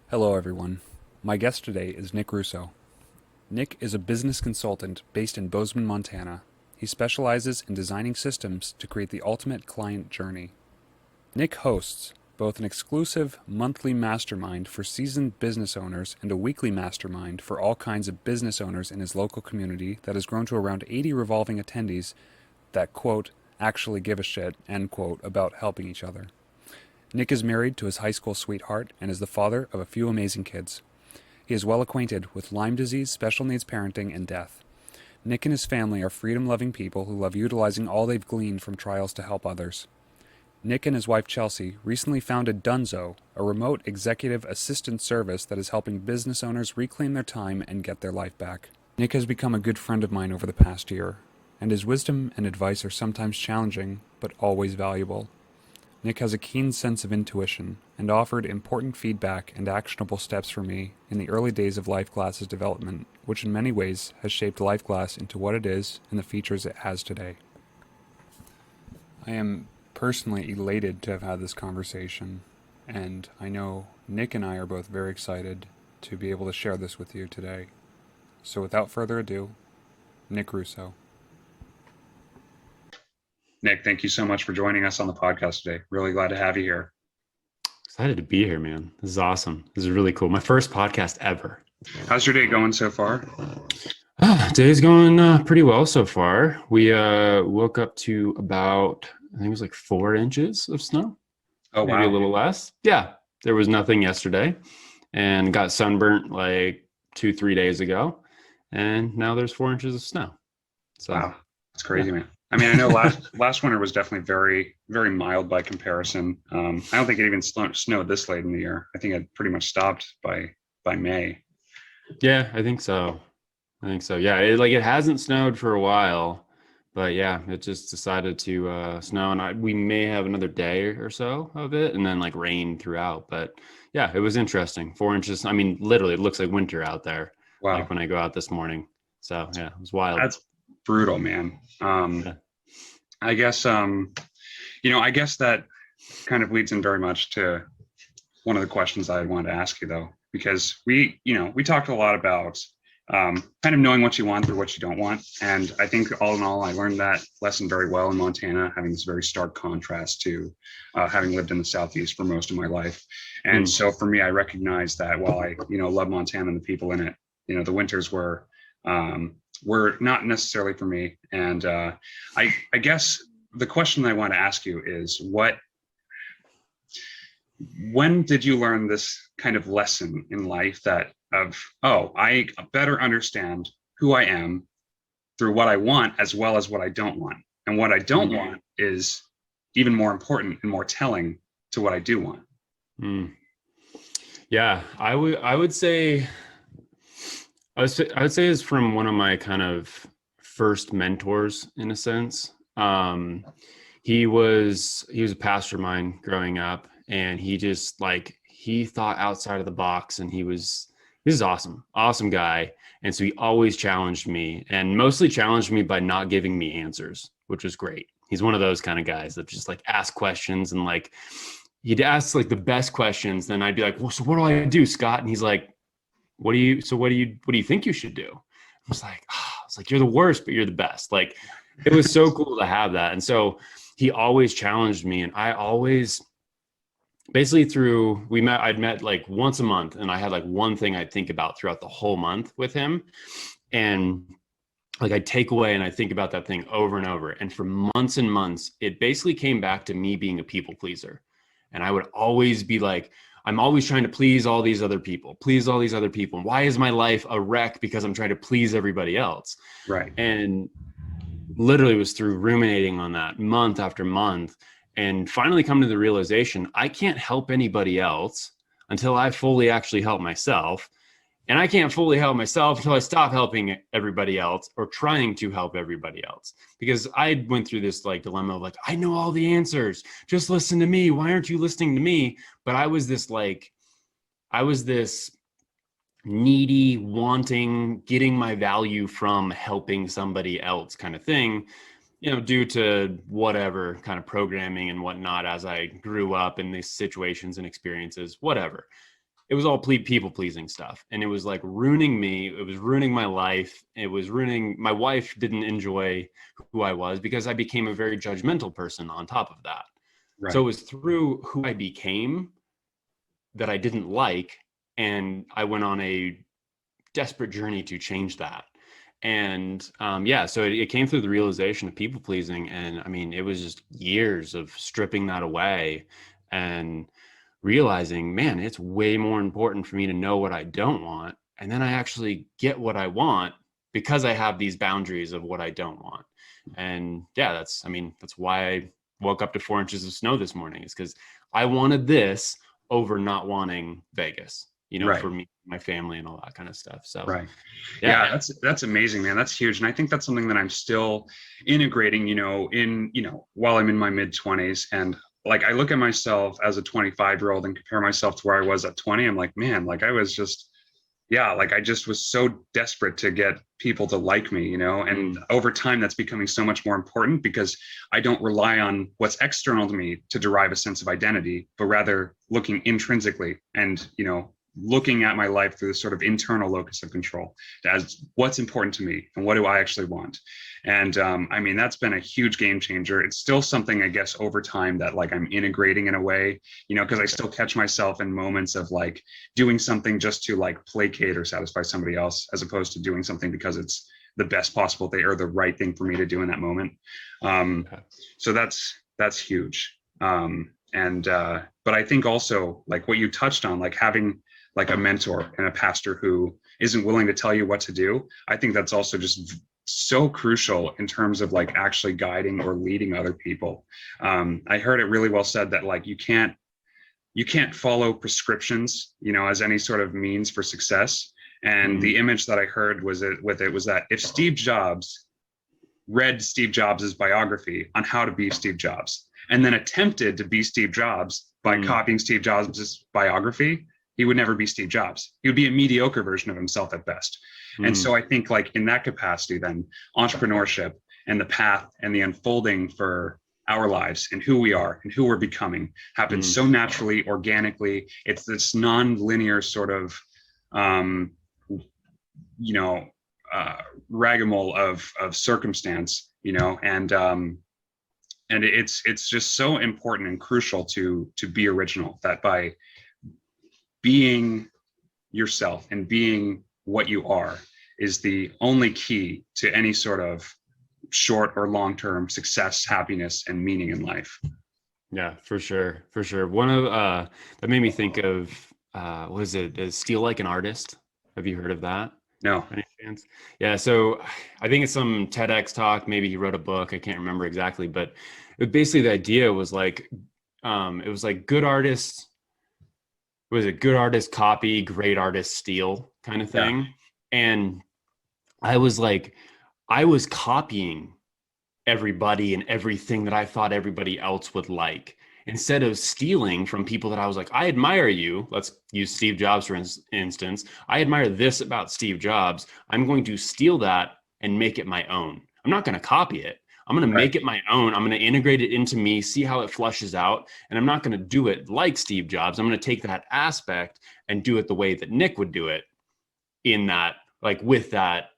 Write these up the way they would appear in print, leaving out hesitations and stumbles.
Hello, everyone. My guest today is Nick Russo. Nick is a business consultant based in Bozeman, Montana. He specializes in designing systems to create the ultimate client journey. Nick hosts both an exclusive monthly mastermind for seasoned business owners and a weekly mastermind for all kinds of business owners in his local community that has grown to around 80 revolving attendees that, quote, actually give a shit, end quote, about helping each other. Nick is married to his high school sweetheart and is the father of a few amazing kids. He is well acquainted with Lyme disease, special needs parenting, and death. Nick and his family are freedom-loving people who love utilizing all they've gleaned from trials to help others. Nick and his wife Chelsea recently founded Dunzo, a remote executive assistant service that is helping business owners reclaim their time and get their life back. Nick has become a good friend of mine over the past year, and his wisdom and advice are sometimes challenging, but always valuable. Nick has a keen sense of intuition and offered important feedback and actionable steps for me in the early days of lifeGlass's development, which in many ways has shaped lifeGlass into what it is and the features it has today. I am personally elated to have had this conversation, and I know Nick and I are both very excited to be able to share this with you today. So without further ado, Nick Russo. Nick, thank you so much for joining us on the podcast today. Really glad to have you here. Excited to be here, man. This is awesome. This is really cool. My first podcast ever. How's your day going so far? Day's going pretty well so far. We woke up to about, I think it was like 4 inches of snow. Oh, maybe wow. a little less. Yeah, there was nothing yesterday, and got sunburnt like 2-3 days ago, and now there's 4 inches of snow. So, wow, that's crazy, man. I mean, I know last winter was definitely very, very mild by comparison. I don't think it even snowed this late in the year. I think it pretty much stopped by May. Yeah, I think so. Yeah, it hasn't snowed for a while, but yeah, it just decided to snow, and we may have another day or so of it, and then like rain throughout. But yeah, it was interesting. 4 inches. I mean, literally, it looks like winter out there. Wow. Like when I go out this morning. So yeah, it was wild. That's brutal, man. Yeah. I guess I guess that kind of leads in very much to one of the questions I wanted to ask you, though, because we talked a lot about kind of knowing what you want or what you don't want. And I think all in all, I learned that lesson very well in Montana, having this very stark contrast to having lived in the Southeast for most of my life. And so for me, I recognize that while I, love Montana and the people in it, the winters were not necessarily for me. And I guess the question I want to ask you is when did you learn this kind of lesson in life I better understand who I am through what I want as well as what I don't want. And what I don't want is even more important and more telling to what I do want. Yeah, I would say it's from one of my kind of first mentors in a sense. He was a pastor of mine growing up, and he just he thought outside of the box, and this is awesome guy. And so he always challenged me, and mostly challenged me by not giving me answers, which was great. He's one of those kind of guys that just ask questions, and he'd ask the best questions. Then I'd be like, well, so what do I do, Scott? And he's like, what do you think you should do? I was like, you're the worst, but you're the best. It was so cool to have that. And so he always challenged me, and I always basically I'd met once a month, and I had one thing I'd think about throughout the whole month with him. And I'd take away and I think about that thing over and over. And for months and months, it basically came back to me being a people pleaser. And I would always be I'm always trying to please all these other people. And why is my life a wreck? Because I'm trying to please everybody else. Right. And literally it was through ruminating on that month after month, and finally come to the realization, I can't help anybody else until I fully actually help myself. And I can't fully help myself until I stop helping everybody else or trying to help everybody else. Because I went through this dilemma of I know all the answers. Just listen to me. Why aren't you listening to me? But I was this needy, wanting, getting my value from helping somebody else kind of thing, due to whatever kind of programming and whatnot as I grew up in these situations and experiences, whatever. it was all people pleasing stuff. And it was like ruining me. It was ruining my life. It was ruining, my wife didn't enjoy who I was because I became a very judgmental person on top of that. Right. So it was through who I became that I didn't like. And I went on a desperate journey to change that. And so it came through the realization of people pleasing. And I mean, it was just years of stripping that away and realizing, man, it's way more important for me to know what I don't want. And then I actually get what I want because I have these boundaries of what I don't want. And yeah, that's why I woke up to 4 inches of snow this morning, is because I wanted this over not wanting Vegas, Right. for me, my family and all that kind of stuff. So right. Yeah, that's amazing, man. That's huge. And I think that's something that I'm still integrating, while I'm in my mid-20s. And like, I look at myself as a 25-year-old and compare myself to where I was at 20. I'm like, man, like I was just, I just was so desperate to get people to like me, and over time that's becoming so much more important because I don't rely on what's external to me to derive a sense of identity, but rather looking intrinsically and, looking at my life through this sort of internal locus of control as what's important to me and what do I actually want. And that's been a huge game changer. It's still something, I guess, over time that like I'm integrating in a way, because I still catch myself in moments of like doing something just to like placate or satisfy somebody else, as opposed to doing something because it's the best possible thing or the right thing for me to do in that moment. So that's huge. But I think also like what you touched on, like having like a mentor and a pastor who isn't willing to tell you what to do. I think that's also just so crucial in terms of like actually guiding or leading other people. I heard it really well said that like you can't follow prescriptions, as any sort of means for success. And the image that I heard was that if Steve Jobs read Steve Jobs' biography on how to be Steve Jobs and then attempted to be Steve Jobs by copying Steve Jobs' biography, he would never be Steve Jobs. He would be a mediocre version of himself at best. And so I think like in that capacity, then entrepreneurship and the path and the unfolding for our lives and who we are and who we're becoming happens so naturally, organically. It's this non-linear sort of, ragamole of circumstance, and it's just so important and crucial to be original, that by being yourself and being what you are is the only key to any sort of short or long-term success, happiness, and meaning in life. Yeah, for sure. One of that made me think of what is it? Is Steal Like an Artist? Have you heard of that? No. Any chance? Yeah, so I think it's some TEDx talk. Maybe he wrote a book. I can't remember exactly, but basically the idea was like, it was like good artists. Was it good artist copy, great artist steal kind of thing? Yeah. And I was copying everybody and everything that I thought everybody else would like, instead of stealing from people that I was like, I admire you. Let's use Steve Jobs, for instance. I admire this about Steve Jobs. I'm going to steal that and make it my own. I'm not going to copy it. I'm going to make it my own. I'm going to integrate it into me, see how it flushes out. And I'm not going to do it like Steve Jobs. I'm going to take that aspect and do it the way that Nick would do it, in that, like with that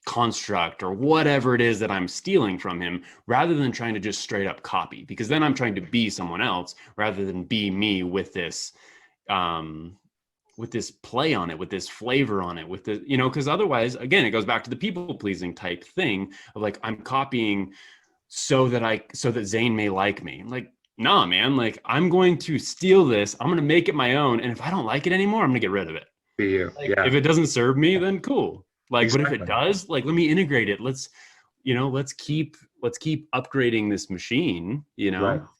construct or whatever it is that I'm stealing from him, rather than trying to just straight up copy, because then I'm trying to be someone else rather than be me with this play on it, with this flavor on it, with the, because otherwise, again, it goes back to the people pleasing type thing of like, I'm copying so that Zane may like me. Like, nah, man, like I'm going to steal this. I'm going to make it my own. And if I don't like it anymore, I'm going to get rid of it. Be you. Like, if it doesn't serve me, then cool. Like, exactly. But if it does, like, let me integrate it. Let's keep upgrading this machine,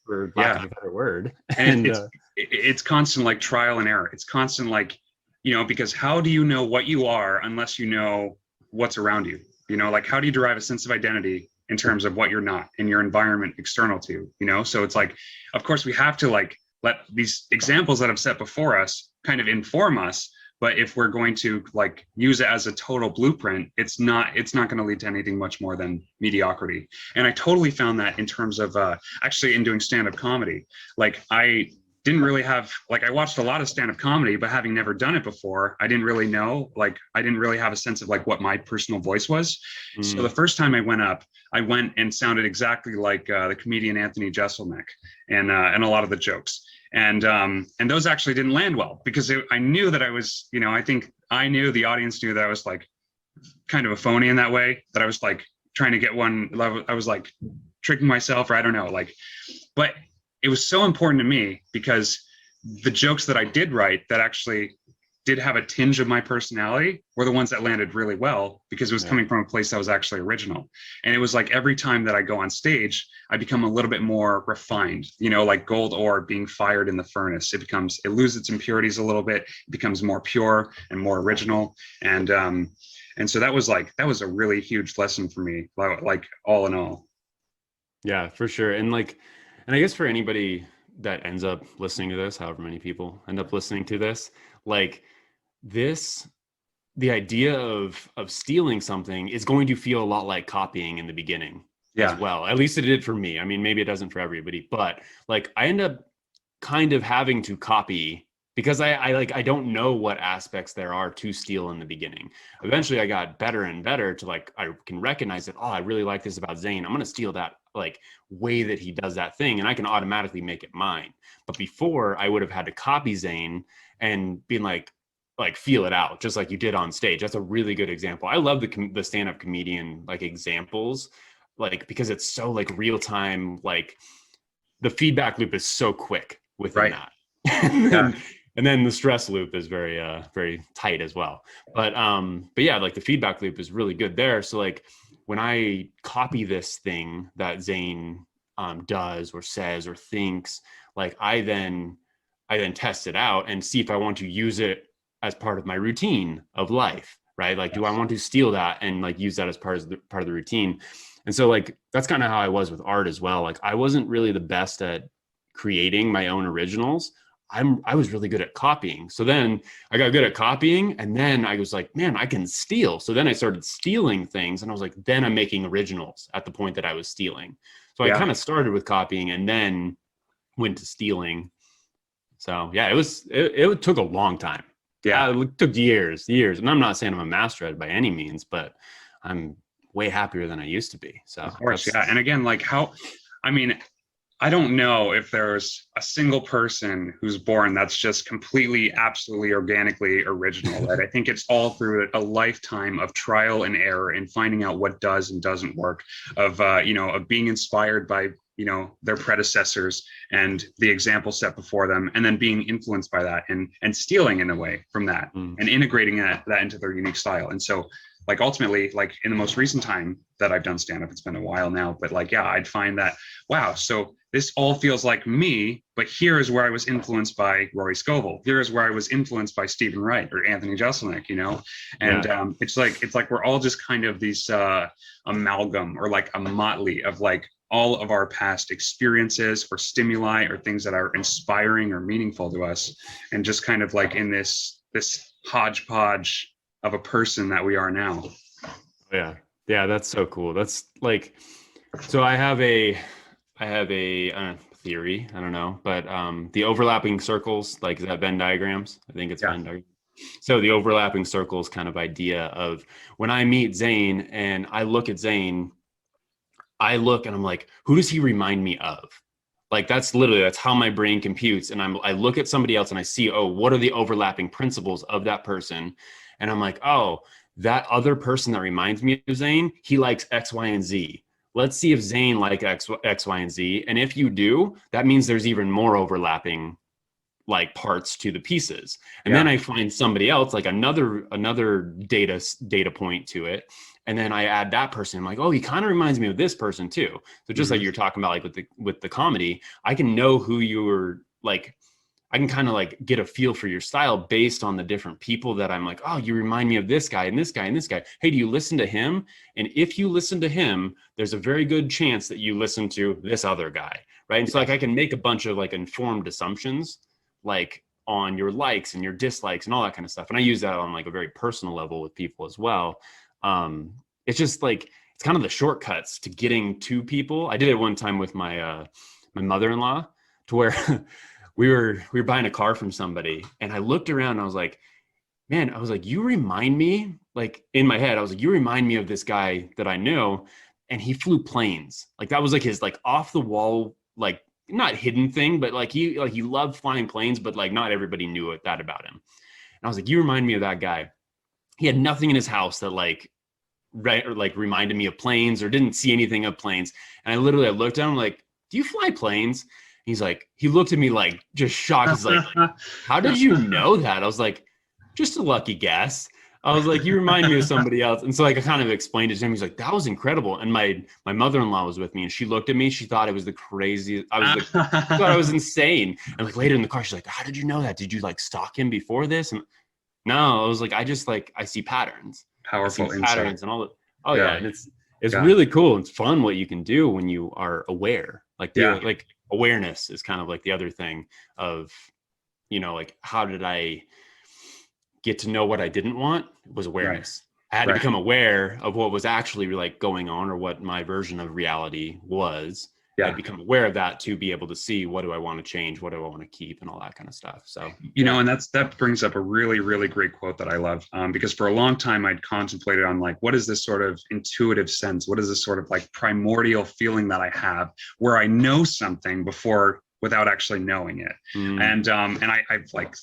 for lack of a better word. And it's constant like trial and error. It's constant like, because how do you know what you are unless you know what's around you? Like how do you derive a sense of identity in terms of what you're not in your environment external to, So it's like, of course we have to like let these examples that I've set before us kind of inform us. But if we're going to like use it as a total blueprint, it's not going to lead to anything much more than mediocrity. And I totally found that in terms of actually in doing stand-up comedy. Like I didn't really have, like, I watched a lot of stand-up comedy, but having never done it before, I didn't really know, like, I didn't really have a sense of like what my personal voice was. So the Mm, first time I went up, I went and sounded exactly like the comedian Anthony Jeselnik, and a lot of the jokes. And those actually didn't land well because I knew that I was, I think I knew the audience knew that I was like kind of a phony in that way, that I was like trying to get one. I was like tricking myself, or I don't know, like, but it was so important to me because the jokes that I did write that actually did have a tinge of my personality were the ones that landed really well because it was yeah. coming from a place that was actually original. And it was like every time that I go on stage, I become a little bit more refined, like gold ore being fired in the furnace. It loses its impurities a little bit, it becomes more pure and more original. And so that was a really huge lesson for me, like all in all. Yeah, for sure. And I guess for anybody that ends up listening to this, however many people end up listening to this, like this, the idea of stealing something is going to feel a lot like copying in the beginning as Yeah. well. At least it did for me. I mean, maybe it doesn't for everybody, but like I end up kind of having to copy because I don't know what aspects there are to steal in the beginning. Eventually I got better and better to like, I can recognize that, oh, I really like this about Zane. I'm going to steal that like way that he does that thing. And I can automatically make it mine. But before I would have had to copy Zane and being like feel it out just like you did on stage. That's a really good example. I love the stand-up comedian like examples, like because it's so like real time, like the feedback loop is so quick within Right. that. Yeah. And then the stress loop is very very tight as well. But yeah, like the feedback loop is really good there. So like when I copy this thing that Zane does or says or thinks, like I then test it out and see if I want to use it as part of my routine of life, right? Like, do I Yes. want to steal that and like use that as part of the routine? And so like that's kind of how I was with art as well. Like I wasn't really the best at creating my own originals. I was really good at copying. So then I got good at copying and then I was like, man, I can steal. So then I started stealing things and I was like, then I'm making originals at the point that I was stealing. So I Yeah. kind of started with copying and then went to stealing. So yeah, it took a long time. Yeah. It took years. And I'm not saying I'm a master at it by any means, but I'm way happier than I used to be. So Of course. that's Yeah. And again, like I mean, I don't know if there's a single person who's born that's just completely, absolutely organically original, right? I think it's all through a lifetime of trial and error and finding out what does and doesn't work, of being inspired by, their predecessors and the example set before them, and then being influenced by that and stealing in a way from that mm, and integrating that into their unique style. And so like ultimately, like in the most recent time that I've done stand up, it's been a while now, but like, yeah, I'd find that, wow, so this all feels like me, but here is where I was influenced by Rory Scovel. Here is where I was influenced by Stephen Wright or Anthony Jeselnik, and yeah. it's like we're all just kind of these amalgam or like a motley of like all of our past experiences or stimuli or things that are inspiring or meaningful to us, and just kind of like in this hodgepodge of a person that we are now. Yeah. Yeah, that's so cool. That's like, so I have a theory, I don't know, but the overlapping circles, like is that Venn diagrams? I think it's Yeah. Venn diagrams. So the overlapping circles kind of idea of when I meet Zane and I look at Zane, I look and I'm like, who does he remind me of? Like that's how my brain computes. And I look at somebody else and I see, oh, what are the overlapping principles of that person? And I'm like, oh, that other person that reminds me of Zane, he likes X, Y, and Z. Let's see if Zane like X, Y, and Z. And if you do, that means there's even more overlapping like parts to the pieces. And Yeah. then I find somebody else, like another data point to it. And then I add that person. I'm like, oh, he kind of reminds me of this person too. So just Mhm. like you're talking about, like with the comedy, I can know who you're like. I can kind of like get a feel for your style based on the different people that I'm like, oh, you remind me of this guy and this guy and this guy. Hey, do you listen to him? And if you listen to him, there's a very good chance that you listen to this other guy, right? And so like I can make a bunch of like informed assumptions, like on your likes and your dislikes and all that kind of stuff. And I use that on like a very personal level with people as well. It's just like it's kind of the shortcuts to getting to people. I did it one time with my mother-in-law to where we were buying a car from somebody, and I looked around and I was like, man, I was like, you remind me, like in my head, I was like, you remind me of this guy that I know, and he flew planes. Like that was like his like off the wall, like not hidden thing, but like he loved flying planes, but like not everybody knew that about him. And I was like, you remind me of that guy. He had nothing in his house that like right or like reminded me of planes or didn't see anything of planes. And I looked at him like, do you fly planes? He's like, he looked at me like just shocked. He's like, how did you know that? I was like, just a lucky guess. I was like, you remind me of somebody else. And so like I kind of explained it to him. He's like, that was incredible. And my mother-in-law was with me and she looked at me. She thought it was the craziest. I was like, she thought I was insane. And like later in the car, she's like, how did you know that? Did you like stalk him before this? And no, I was like, I just like, I see patterns. Powerful insight. Patterns and all that. Oh yeah. And it's really cool. It's fun what you can do when you are aware. Like, like awareness is kind of like the other thing of, you know, like how did I get to know what I didn't want? It was awareness. Right. I had to become aware of what was actually like going on or what my version of reality was. I become aware of that to be able to see what do I want to change, what do I want to keep, and all that kind of stuff. So, you know, and that brings up a really, really great quote that I love, because for a long time I'd contemplated on like, what is this sort of intuitive sense? What is this sort of like primordial feeling that I have where I know something before without actually knowing it? And I've like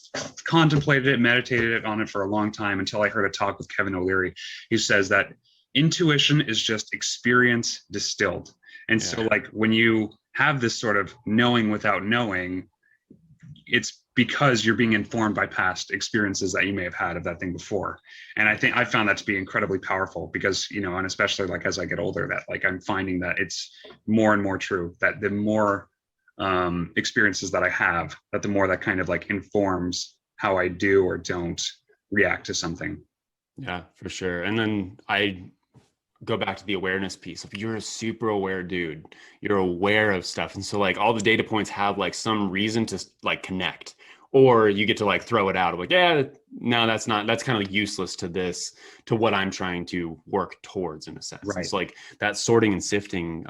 contemplated it, meditated on it for a long time until I heard a talk with Kevin O'Leary. He says that intuition is just experience distilled. And so like when you have this sort of knowing without knowing, it's because you're being informed by past experiences that you may have had of that thing before. And I think I found that to be incredibly powerful because, you know, and especially like as I get older, that like I'm finding that it's more and more true that the more experiences that I have, that the more that kind of like informs how I do or don't react to something. Yeah, for sure. And then I go back to the awareness piece. If you're a super aware dude, you're aware of stuff. And so like all the data points have like some reason to like connect, or you get to like throw it out of like, yeah, no, that's kind of like useless to this, to what I'm trying to work towards in a sense. Right. It's like that sorting and sifting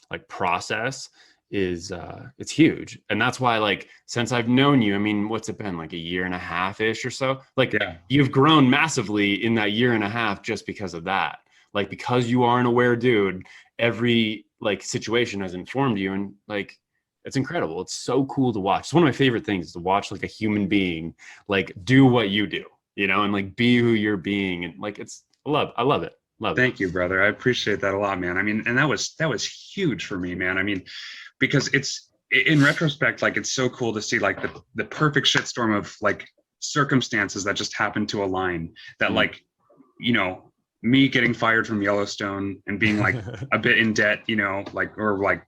like process is it's huge. And that's why like since I've known you, I mean, what's it been, like a year and a half ish or so? Like you've grown massively in that year and a half just because of that. Like, because you are an aware dude, every like situation has informed you, and like, it's incredible. It's so cool to watch. It's one of my favorite things to watch, like a human being, like do what you do, you know, and like be who you're being. And like, I love it. Thank you, brother. I appreciate that a lot, man. I mean, and that was huge for me, man. I mean, because it's in retrospect, like, it's so cool to see like the perfect shitstorm of like circumstances that just happened to align that like, you know, me getting fired from Yellowstone and being like a bit in debt, you know, like, or like,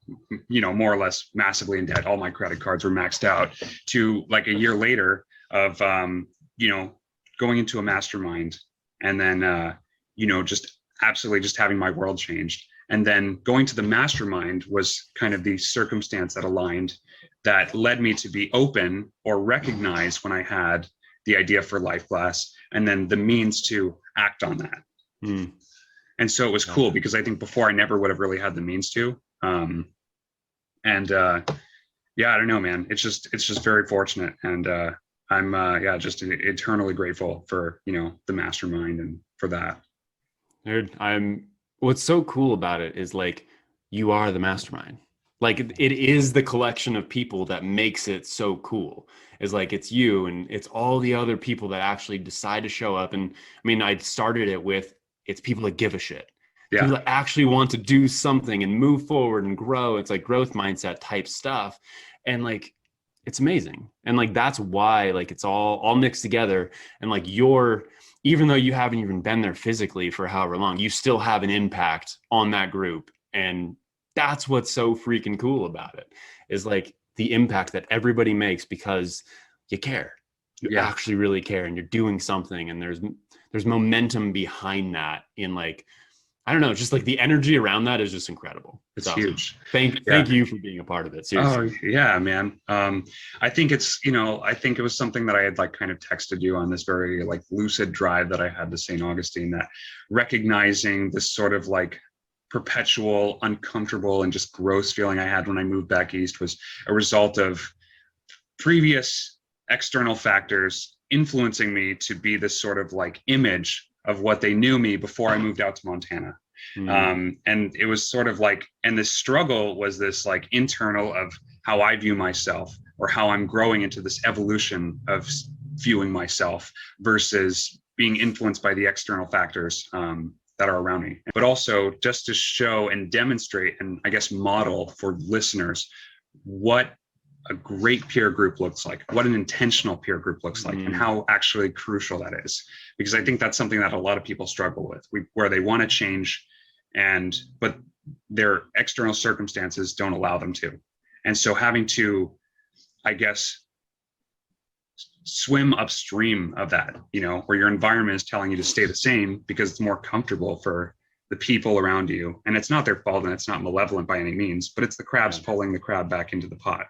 you know, more or less massively in debt. All my credit cards were maxed out, to like a year later of, you know, going into a mastermind and then, you know, just absolutely just having my world changed. And then going to the mastermind was kind of the circumstance that aligned that led me to be open or recognize when I had the idea for lifeGlass and then the means to act on that. And so it was cool because I think before I never would have really had the means to, yeah, I don't know, man, it's just very fortunate. And, I'm, just eternally grateful for, you know, the mastermind and for that. Dude, what's so cool about it is like, you are the mastermind. Like it is the collection of people that makes it so cool. Is like, it's you and it's all the other people that actually decide to show up. And I mean, I started it with, it's people that give a shit. People that actually want to do something and move forward and grow. It's like growth mindset type stuff. And like, it's amazing. And like, that's why like it's all mixed together. And like even though you haven't even been there physically for however long, you still have an impact on that group. And that's what's so freaking cool about it, is like the impact that everybody makes because you care. You actually really care, and you're doing something, and there's momentum behind that in like, I don't know, just like the energy around that is just incredible. It's awesome. Huge. Thank you for being a part of it. Seriously. Oh yeah, man. I think it's, you know, I think it was something that I had like kind of texted you on this very like lucid drive that I had to St. Augustine, that recognizing this sort of like perpetual, uncomfortable and just gross feeling I had when I moved back east was a result of previous external factors influencing me to be this sort of like image of what they knew me before I moved out to Montana. And it was sort of like, and this struggle was this like internal of how I view myself, or how I'm growing into this evolution of viewing myself versus being influenced by the external factors that are around me. But also just to show and demonstrate and I guess model for listeners what a great peer group looks like, what an intentional peer group looks like, and how actually crucial that is. Because I think that's something that a lot of people struggle with, where they want to change, but their external circumstances don't allow them to. And so having to, I guess, swim upstream of that, where your environment is telling you to stay the same because it's more comfortable for the people around you. And it's not their fault, and it's not malevolent by any means, but it's the crabs pulling the crab back into the pot.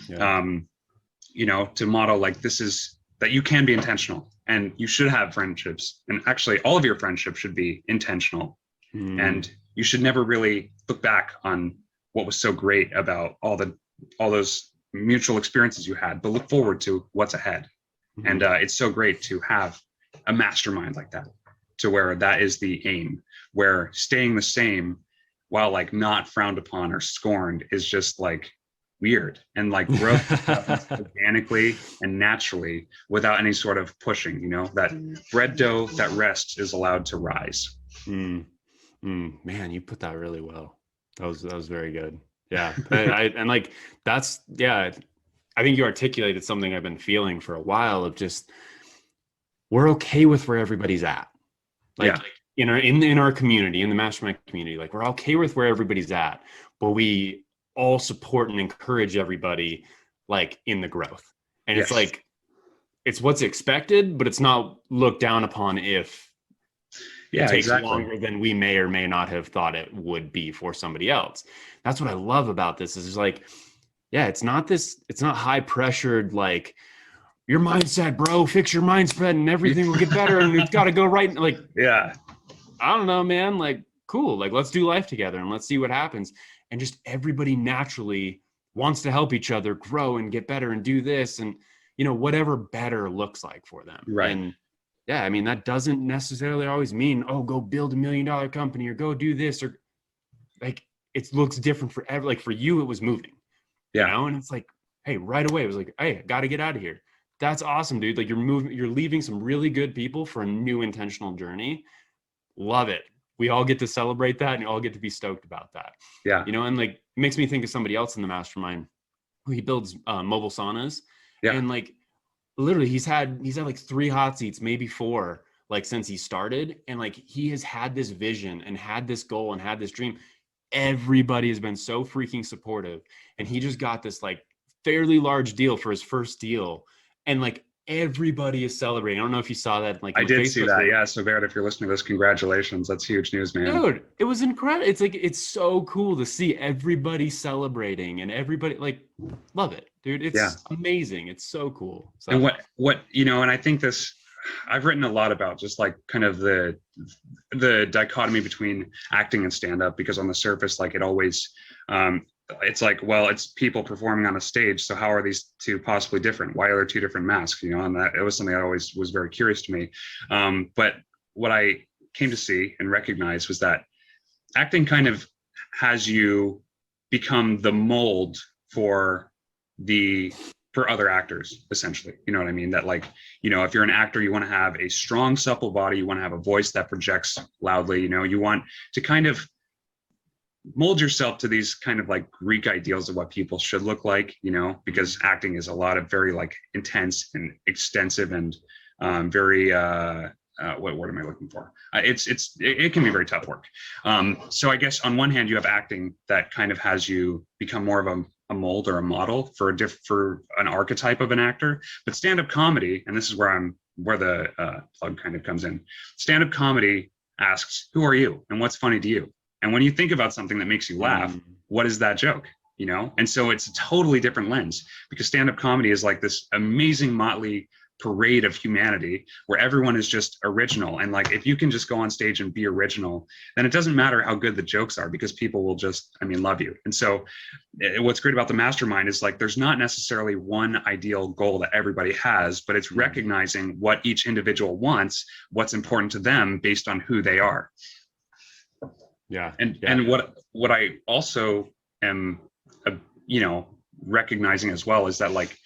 To model like this is that you can be intentional, and you should have friendships. And actually all of your friendships should be intentional. And you should never really look back on what was so great about all those mutual experiences you had, but look forward to what's ahead. And it's so great to have a mastermind like that, to where that is the aim, where staying the same while like not frowned upon or scorned is just like weird, and like growth happens organically and naturally without any sort of pushing, that bread dough that rests is allowed to rise. Man, you put that really well. That was very good. Yeah. And like, that's, yeah, I think you articulated something I've been feeling for a while of just, we're okay with where everybody's at. Like in our community, in the mastermind community, like we're okay with where everybody's at, but we all support and encourage everybody like in the growth. And it's like, it's what's expected, but it's not looked down upon if it takes longer than we may or may not have thought it would be for somebody else. That's what I love about this is like, it's not high pressured, like your mindset, bro, fix your mindset and everything will get better and it's got to go right. Like, I don't know, man, like, cool. Like, let's do life together and let's see what happens. And just everybody naturally wants to help each other grow and get better and do this. And, whatever better looks like for them. Right. And I mean, that doesn't necessarily always mean, go build $1 million company or go do this, or like, it looks different for like for you, it was moving, and it's like, hey, right away, it was like, hey, I got to get out of here. That's awesome, dude. Like you're leaving some really good people for a new intentional journey. Love it. We all get to celebrate that and you all get to be stoked about that. Yeah. And like, it makes me think of somebody else in the mastermind who he builds mobile saunas. And like, literally he's had like 3 hot seats, maybe 4, like since he started. And like, he has had this vision and had this goal and had this dream. Everybody has been so freaking supportive. And he just got this like fairly large deal for his first deal. And like, everybody is celebrating. I don't know if you saw that. Like, I did see that. Yeah. So Barrett, if you're listening to this, congratulations. That's huge news, man. Dude, it was incredible. It's like, it's so cool to see everybody celebrating and everybody like, love it, dude. It's amazing. It's so cool. So, and what, and I think I've written a lot about just like kind of the dichotomy between acting and stand-up, because on the surface, like it always, it's like, well, it's people performing on a stage. So how are these two possibly different? Why are there 2 different masks? And that it was something that always was very curious to me. But what I came to see and recognize was that acting kind of has you become the mold for other actors, essentially. You know what I mean? That like, if you're an actor, you want to have a strong, supple body. You want to have a voice that projects loudly. You want to kind of mold yourself to these kind of like Greek ideals of what people should look like, because acting is a lot of very like intense and extensive and very what word am I looking for? It can be very tough work. So I guess on one hand you have acting that kind of has you become more of a mold or a model for an archetype of an actor, but stand-up comedy, and this is where the plug kind of comes in. Stand-up comedy asks, who are you and what's funny to you? And when you think about something that makes you laugh, what is that joke? And so it's a totally different lens, because stand-up comedy is like this amazing motley parade of humanity where everyone is just original. And like, if you can just go on stage and be original, then it doesn't matter how good the jokes are, because people will just, I mean, love you. And so what's great about the mastermind is like, there's not necessarily one ideal goal that everybody has, but it's recognizing what each individual wants, what's important to them based on who they are. And what I also am, recognizing as well is that like,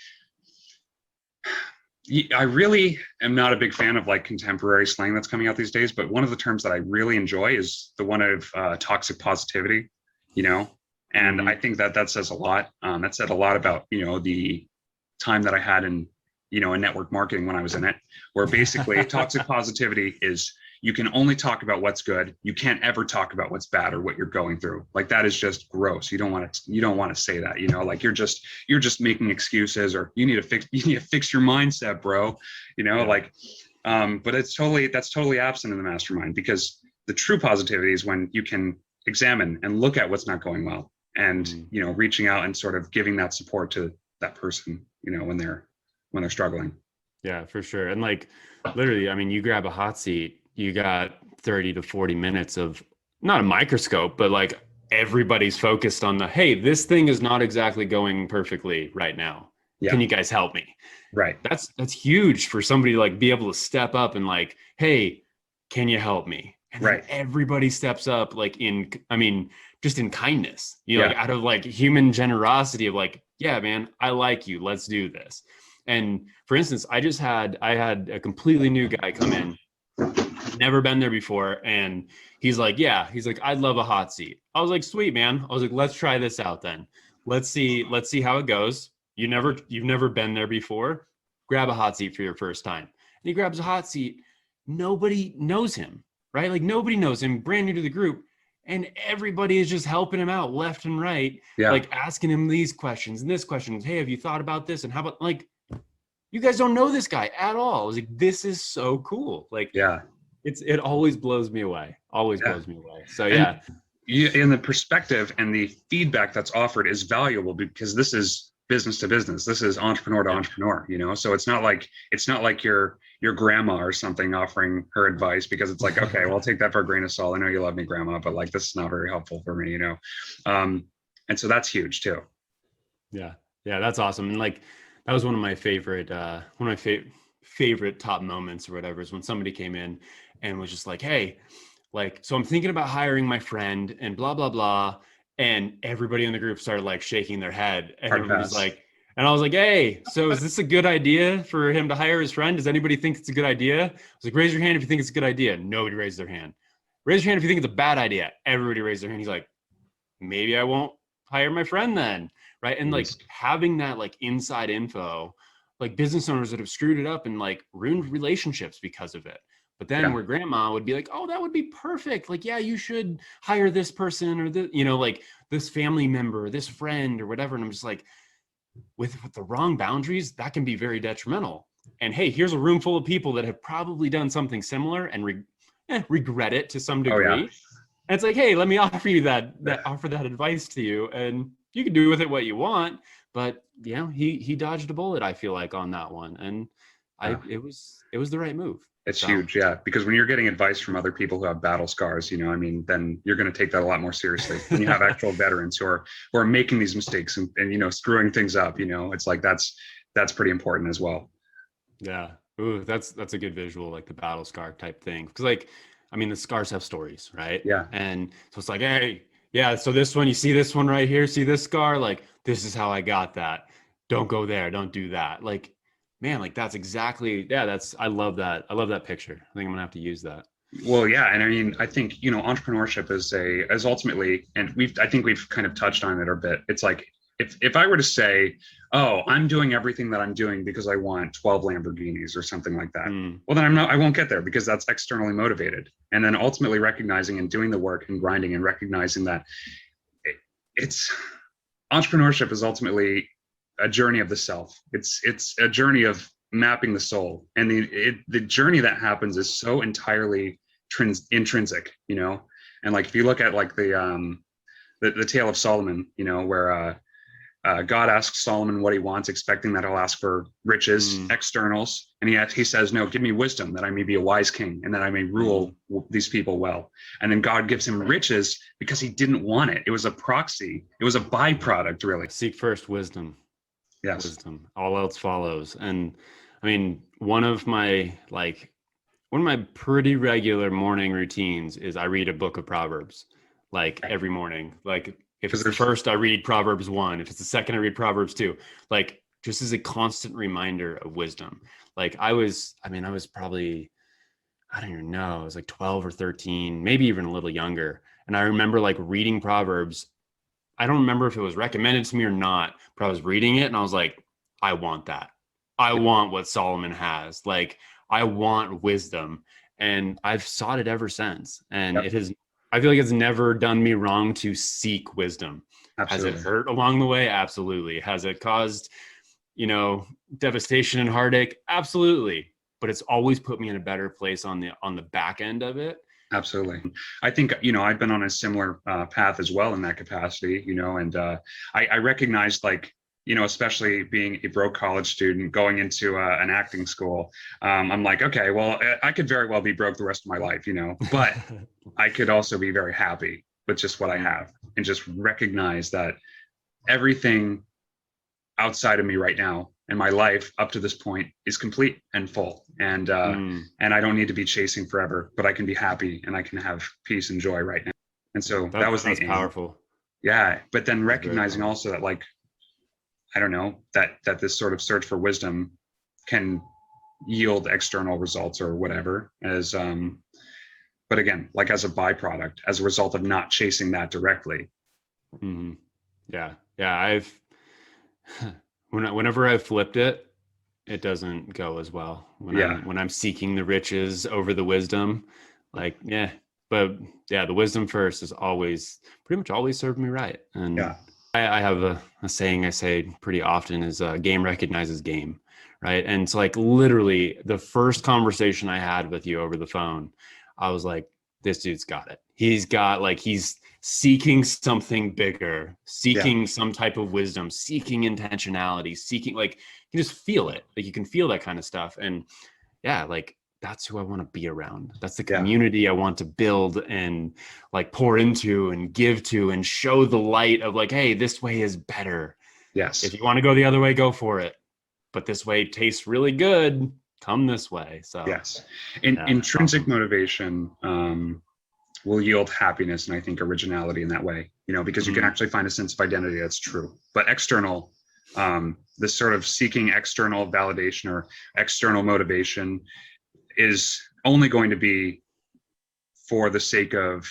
I really am not a big fan of like contemporary slang that's coming out these days, but one of the terms that I really enjoy is the one of toxic positivity, and I think that says a lot. That said a lot about, the time that I had in, in network marketing when I was in it, where basically toxic positivity is, you can only talk about what's good. You can't ever talk about what's bad or what you're going through. Like, that is just gross. You don't want to say that, like you're just making excuses, or you need to fix your mindset, bro. But that's totally absent in the mastermind, because the true positivity is when you can examine and look at what's not going well, and, reaching out and sort of giving that support to that person, when they're struggling. Yeah, for sure. And like, literally, I mean, you grab a hot seat, you got 30 to 40 minutes of not a microscope, but like everybody's focused on hey, this thing is not exactly going perfectly right now. Yeah. Can you guys help me? Right. That's huge for somebody to like be able to step up and like, hey, can you help me? And right. Everybody steps up like just in kindness, like out of like human generosity of like, yeah, man, I like you. Let's do this. And for instance, I had a completely new guy come in, never been there before. And he's like, I'd love a hot seat. I was like, sweet, man. I was like, let's try this out then. Let's see how it goes. You've never been there before. Grab a hot seat for your first time. And he grabs a hot seat. Nobody knows him, right? Like nobody knows him, brand new to the group. And everybody is just helping him out left and right. Yeah. Like asking him these questions and this question. Hey, have you thought about this? And how about like, you guys don't know this guy at all. I was like, this is so cool. Like, yeah. It always blows me away. Blows me away. So yeah. And the perspective and the feedback that's offered is valuable, because this is business to business. This is entrepreneur to entrepreneur, So it's not like your grandma or something offering her advice, because it's like, okay, well, I'll take that for a grain of salt. I know you love me, grandma, but like, this is not very helpful for me, And so that's huge too. Yeah. Yeah. That's awesome. And like, that was one of my favorite top moments or whatever, is when somebody came in and was just like, hey, like, so I'm thinking about hiring my friend and blah, blah, blah. And everybody in the group started like shaking their head. And everybody's like, and I was like, hey, so is this a good idea for him to hire his friend? Does anybody think it's a good idea? I was like, raise your hand if you think it's a good idea. Nobody raised their hand. Raise your hand if you think it's a bad idea. Everybody raised their hand. He's like, maybe I won't hire my friend then. Right. And like having that like inside info, like business owners that have screwed it up and like ruined relationships because of it. But then where grandma would be like, oh, that would be perfect. Like, yeah, you should hire this person or like this family member, this friend or whatever. And I'm just like, with the wrong boundaries, that can be very detrimental. And hey, here's a room full of people that have probably done something similar and regret it to some degree. Oh, yeah. And it's like, hey, let me offer you offer that advice to you, and you can do with it what you want. But he dodged a bullet, I feel like, on that one. And it was the right move. It's huge. Yeah. Because when you're getting advice from other people who have battle scars, then you're going to take that a lot more seriously. When you have actual veterans who are making these mistakes and screwing things up, it's like, that's pretty important as well. Yeah. Ooh, that's a good visual, like the battle scar type thing. Cause like, I mean, the scars have stories, right? Yeah. And so it's like, hey, yeah, so this one, you see this one right here, see this scar? Like, this is how I got that. Don't go there. Don't do that. Like, man, like that's exactly, I love that. I love that picture. I think I'm gonna have to use that. Well, yeah. And I mean, I think, entrepreneurship is ultimately, and I think we've kind of touched on it a bit. It's like, if I were to say, oh, I'm doing everything that I'm doing because I want 12 Lamborghinis or something like that. Well, then I won't get there, because that's externally motivated. And then ultimately recognizing and doing the work and grinding and recognizing that entrepreneurship is ultimately a journey of the self. It's a journey of mapping the soul, and the journey that happens is so entirely intrinsic, and like if you look at like the Tale of Solomon, where God asks Solomon what he wants, expecting that he'll ask for riches, externals. And he says, no, give me wisdom that I may be a wise king and that I may rule these people well. And then God gives him riches because he didn't want it. It was a proxy. It was a byproduct, really. Seek first wisdom. Yes. Wisdom. All else follows. And I mean, one of my pretty regular morning routines is I read a book of Proverbs, like every morning. Like if it's the first, I read Proverbs 1. If it's the second, I read Proverbs 2. Like just as a constant reminder of wisdom. Like I was probably, I don't even know, I was like 12 or 13, maybe even a little younger. And I remember like reading Proverbs. I don't remember if it was recommended to me or not, but I was reading it and I was like, I want that. I want what Solomon has. Like, I want wisdom. And I've sought it ever since. And I feel like it's never done me wrong to seek wisdom. Absolutely. Has it hurt along the way? Absolutely. Has it caused, devastation and heartache? Absolutely. But it's always put me in a better place on the back end of it. Absolutely. I think, I've been on a similar path as well in that capacity, and I recognized, like, especially being a broke college student going into an acting school, I'm like, okay, well, I could very well be broke the rest of my life, but I could also be very happy with just what I have and just recognize that everything outside of me right now and my life up to this point is complete and full. And I don't need to be chasing forever, but I can be happy and I can have peace and joy right now. And so that was the aim. Powerful. Yeah. But then recognizing also that, like, I don't know, that this sort of search for wisdom can yield external results or whatever but again, like as a byproduct, as a result of not chasing that directly. Mm-hmm. Yeah. Whenever I've flipped it, it doesn't go as well. When I'm seeking the riches over the wisdom, the wisdom first is pretty much always served me right. And I have a saying I say pretty often is game recognizes game, right? And it's like literally the first conversation I had with you over the phone, I was like, this dude's got it. He's seeking something bigger, seeking some type of wisdom, seeking intentionality, seeking, like, you just feel it. Like you can feel that kind of stuff. And that's who I want to be around. That's the community I want to build and like pour into and give to and show the light of like, hey, this way is better. Yes. If you want to go the other way, go for it. But this way tastes really good. Come this way. So yes. Intrinsic motivation will yield happiness and I think originality in that way, because you can actually find a sense of identity that's true. But external, this sort of seeking external validation or external motivation is only going to be for the sake of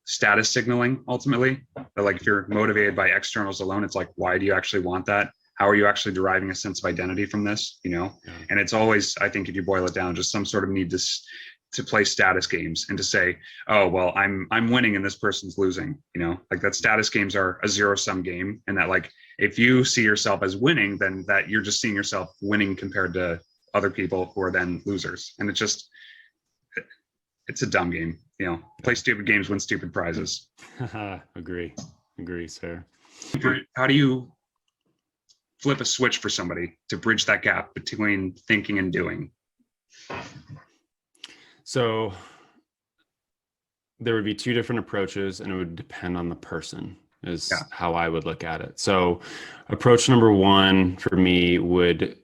status signaling, ultimately. But like if you're motivated by externals alone, it's like, why do you actually want that? How are you actually deriving a sense of identity from this? And it's always, I think if you boil it down, just some sort of need to play status games and to say, oh, well, I'm winning and this person's losing, like that status games are a zero-sum game. And that, like, if you see yourself as winning, then that you're just seeing yourself winning compared to other people who are then losers. And it's a dumb game, play stupid games, win stupid prizes. Agree, sir. How do you flip a switch for somebody to bridge that gap between thinking and doing? So there would be two different approaches and it would depend on the person is how I would look at it. So approach number one for me would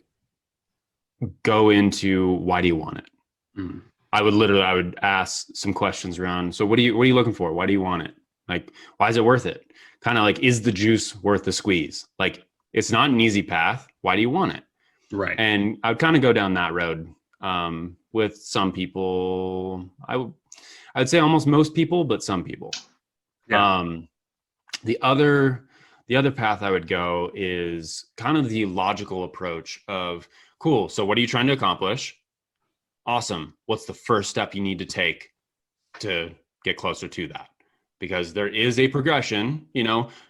go into, why do you want it? Mm-hmm. I would ask some questions around, so what are you looking for? Why do you want it? Like, why is it worth it? Kind of like, is the juice worth the squeeze? Like, it's not an easy path. Why do you want it? Right. And I would kind of go down that road. With some people, I'd say almost most people, but some people. Yeah. The other path I would go is kind of the logical approach of, cool, so what are you trying to accomplish? Awesome. What's the first step you need to take to get closer to that? Because there is a progression,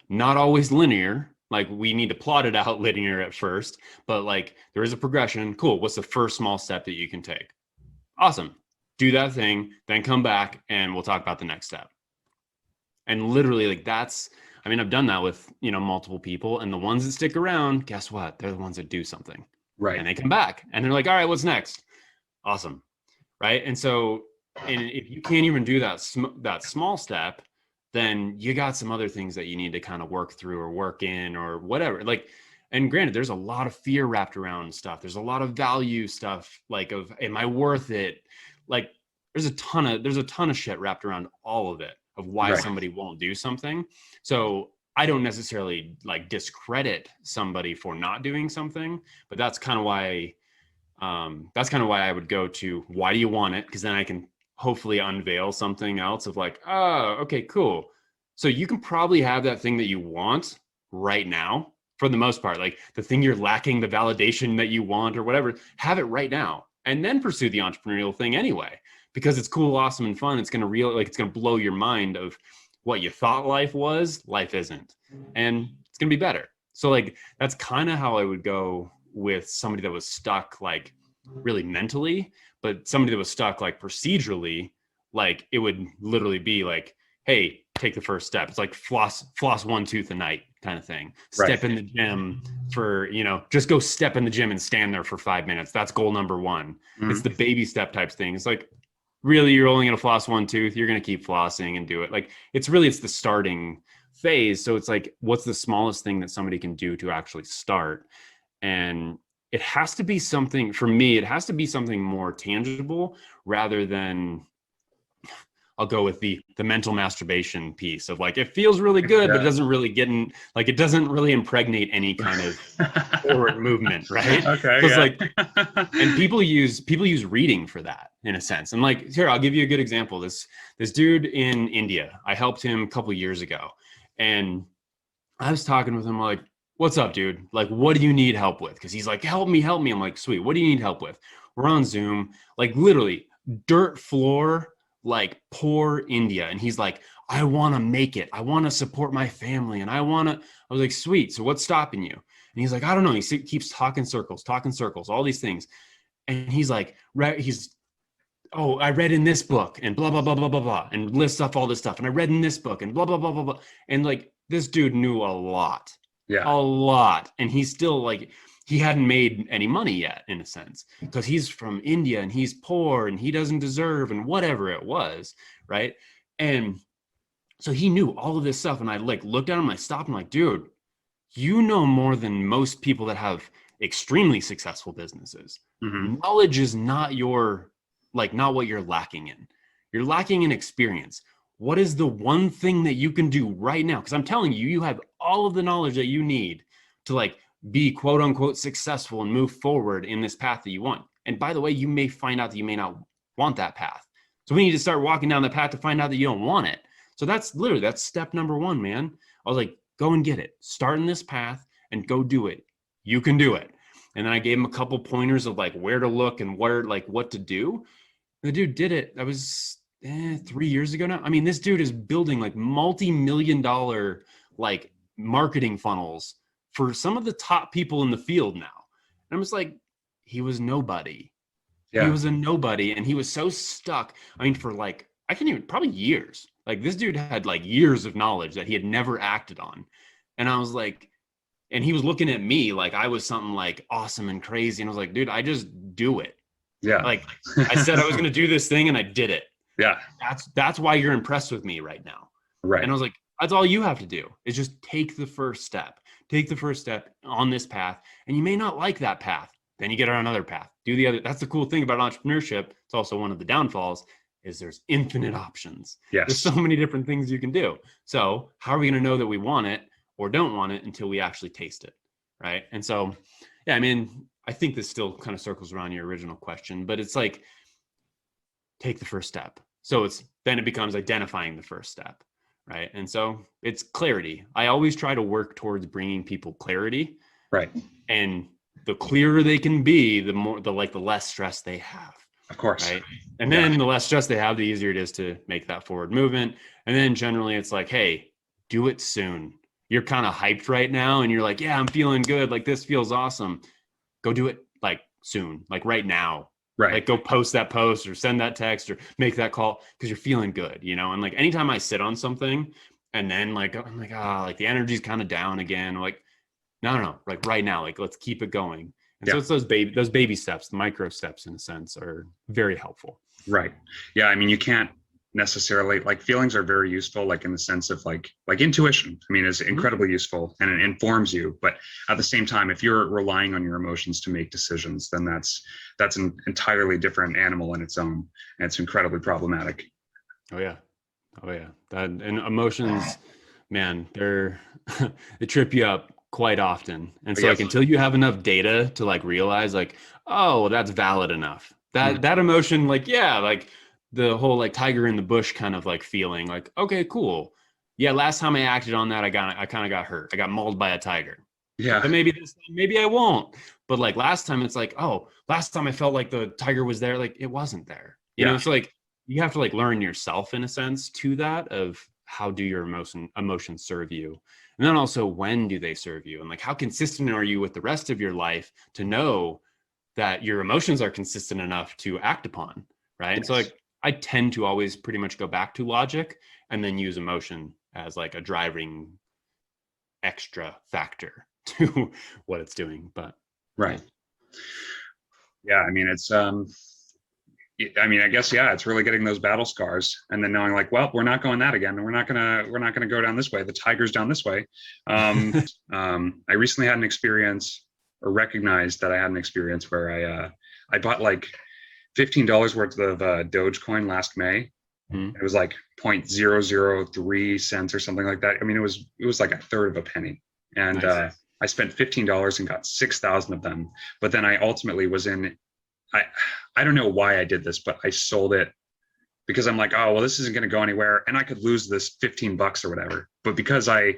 not always linear. Like we need to plot it out linear at first, but like there is a progression. Cool. What's the first small step that you can take? Awesome. Do that thing, then come back and we'll talk about the next step. And literally, like, that's, I mean, I've done that with, multiple people, and the ones that stick around, guess what? They're the ones that do something. Right. And they come back and they're like, all right, what's next? Awesome. Right. And so, and if you can't even do that small step, then you got some other things that you need to kind of work through or work in or whatever. Like, and granted, there's a lot of fear wrapped around stuff. There's a lot of value stuff, like of, am I worth it? Like, there's a ton of shit wrapped around all of it, of why somebody won't do something. So I don't necessarily like discredit somebody for not doing something, but that's kind of why I would go to, why do you want it? Because then I can hopefully unveil something else of like, oh, okay, cool. So you can probably have that thing that you want right now, for the most part, like the thing you're lacking, the validation that you want or whatever, have it right now, and then pursue the entrepreneurial thing anyway, because it's cool, awesome, and fun. It's going to it's going to blow your mind of what you thought life was. Life isn't, and it's going to be better. So like, that's kind of how I would go with somebody that was stuck, like really mentally, but somebody that was stuck like procedurally, like it would literally be like, hey, take the first step. It's like floss one tooth a night kind of thing. Step in the gym for, just go step in the gym and stand there for 5 minutes. That's goal number one. It's the baby step types thing. It's like, really, you're only going to floss one tooth. You're going to keep flossing and do it. Like, it's the starting phase. So it's like, what's the smallest thing that somebody can do to actually start? And it has to be something, for me, it has to be something more tangible rather than, I'll go with the mental masturbation piece of like, it feels really good, but it doesn't really it doesn't really impregnate any kind of forward movement. Right. Okay. So it's like, and people use reading for that in a sense. And like, here, I'll give you a good example. This dude in India, I helped him a couple years ago, and I was talking with him like, what's up, dude? Like, what do you need help with? Cause he's like, help me. I'm like, sweet. What do you need help with? We're on Zoom, like literally dirt floor, like poor India. And he's like, I want to make it. I want to support my family. And I was like, sweet. So what's stopping you? And he's like, I don't know. He keeps talking circles, all these things. And he's like, oh, I read in this book and blah, blah, blah, blah, blah, blah, and lists off all this stuff. And I read in this book and blah, blah, blah, blah, blah. And like, this dude knew a lot. Yeah. A lot. And he's still like, he hadn't made any money yet, in a sense, because he's from India and he's poor and he doesn't deserve and whatever it was. Right. And so he knew all of this stuff. And I like looked at him, I stopped and I'm like, dude, you know more than most people that have extremely successful businesses. Knowledge is not not what you're lacking in. You're lacking in experience. What is the one thing that you can do right now? Because I'm telling you, you have all of the knowledge that you need to like be quote unquote successful and move forward in this path that you want. And by the way, you may find out that you may not want that path. So we need to start walking down the path to find out that you don't want it. So that's step number one, man. I was like, go and get it. Start in this path and go do it. You can do it. And then I gave him a couple pointers of like where to look and what to do. The dude did it. That was 3 years ago now. I mean, this dude is building like multi-million-dollar like marketing funnels for some of the top people in the field now. And I'm just like, he was nobody. Yeah. He was a nobody. And he was so stuck. I mean, for like, probably years. Like this dude had like years of knowledge that he had never acted on. And I was like, and he was looking at me like I was something like awesome and crazy. And I was like, dude, I just do it. Yeah. Like I said I was going to do this thing and I did it. Yeah. That's why you're impressed with me right now. Right. And I was like, that's all you have to do is just take the first step. Take the first step on this path. And you may not like that path. Then you get on another path. Do the other. That's the cool thing about entrepreneurship. It's also one of the downfalls is there's infinite options. Yes. There's so many different things you can do. So how are we going to know that we want it or don't want it until we actually taste it? Right. And so, yeah, I mean, I think this still kind of circles around your original question, but it's like, take the first step. So then it becomes identifying the first step. Right. And so it's clarity. I always try to work towards bringing people clarity. Right. And the clearer they can be, the less stress they have. Of course. Right. And then the less stress they have, the easier it is to make that forward movement. And then generally it's like, hey, do it soon. You're kind of hyped right now and you're like, yeah, I'm feeling good. Like this feels awesome. Go do it like soon, like right now. Right. Like go post that post or send that text or make that call because you're feeling good, And like anytime I sit on something And then like, I'm like, like the energy's kind of down again. Like, no, like right now, like let's keep it going. And so Yeah. it's those baby steps, the micro steps in a sense, are very helpful. Right. Yeah. I mean, you can't necessarily like feelings are very useful, like in the sense of like intuition. I mean, is Mhm. incredibly useful and it informs you. But at the same time, if you're relying on your emotions to make decisions, then that's an entirely different animal in its own, and it's incredibly problematic. Oh yeah. Oh yeah. That and emotions, man, they trip you up quite often. And But so like yes. until you have enough data to like realize like, oh, well, that's valid enough. Mhm. That emotion, like, yeah, like the whole like tiger in the bush kind of like feeling like, okay, cool. Yeah, last time I acted on that, I kind of got hurt. I got mauled by a tiger. Yeah. But maybe this time, maybe I won't. But like last time, it's like, oh, last time I felt like the tiger was there, like it wasn't there. Yeah. So like you have to like learn yourself in a sense to that of how do your emotions serve you, and then also when do they serve you, and like how consistent are you with the rest of your life to know that your emotions are consistent enough to act upon, right? And so Yes. like I tend to always pretty much go back to logic and then use emotion as like a driving extra factor to what it's doing. But yeah. Right. Yeah. I mean, I mean, I guess, yeah, it's really getting those battle scars and then knowing like, well, we're not going that again. And we're not going to go down this way. The tiger's down this way. I recently had an experience or recognized that I had an experience where I bought like $15 worth of Dogecoin last May. Mhm. It was like 0.003 cents or something like that. I mean, it was like a third of a penny. And Nice. I spent $15 and got 6,000 of them. But then I ultimately was in I I don't know why I did this, but I sold it because I'm like, oh well, this isn't going to go anywhere, and I could lose this $15 or whatever. But because I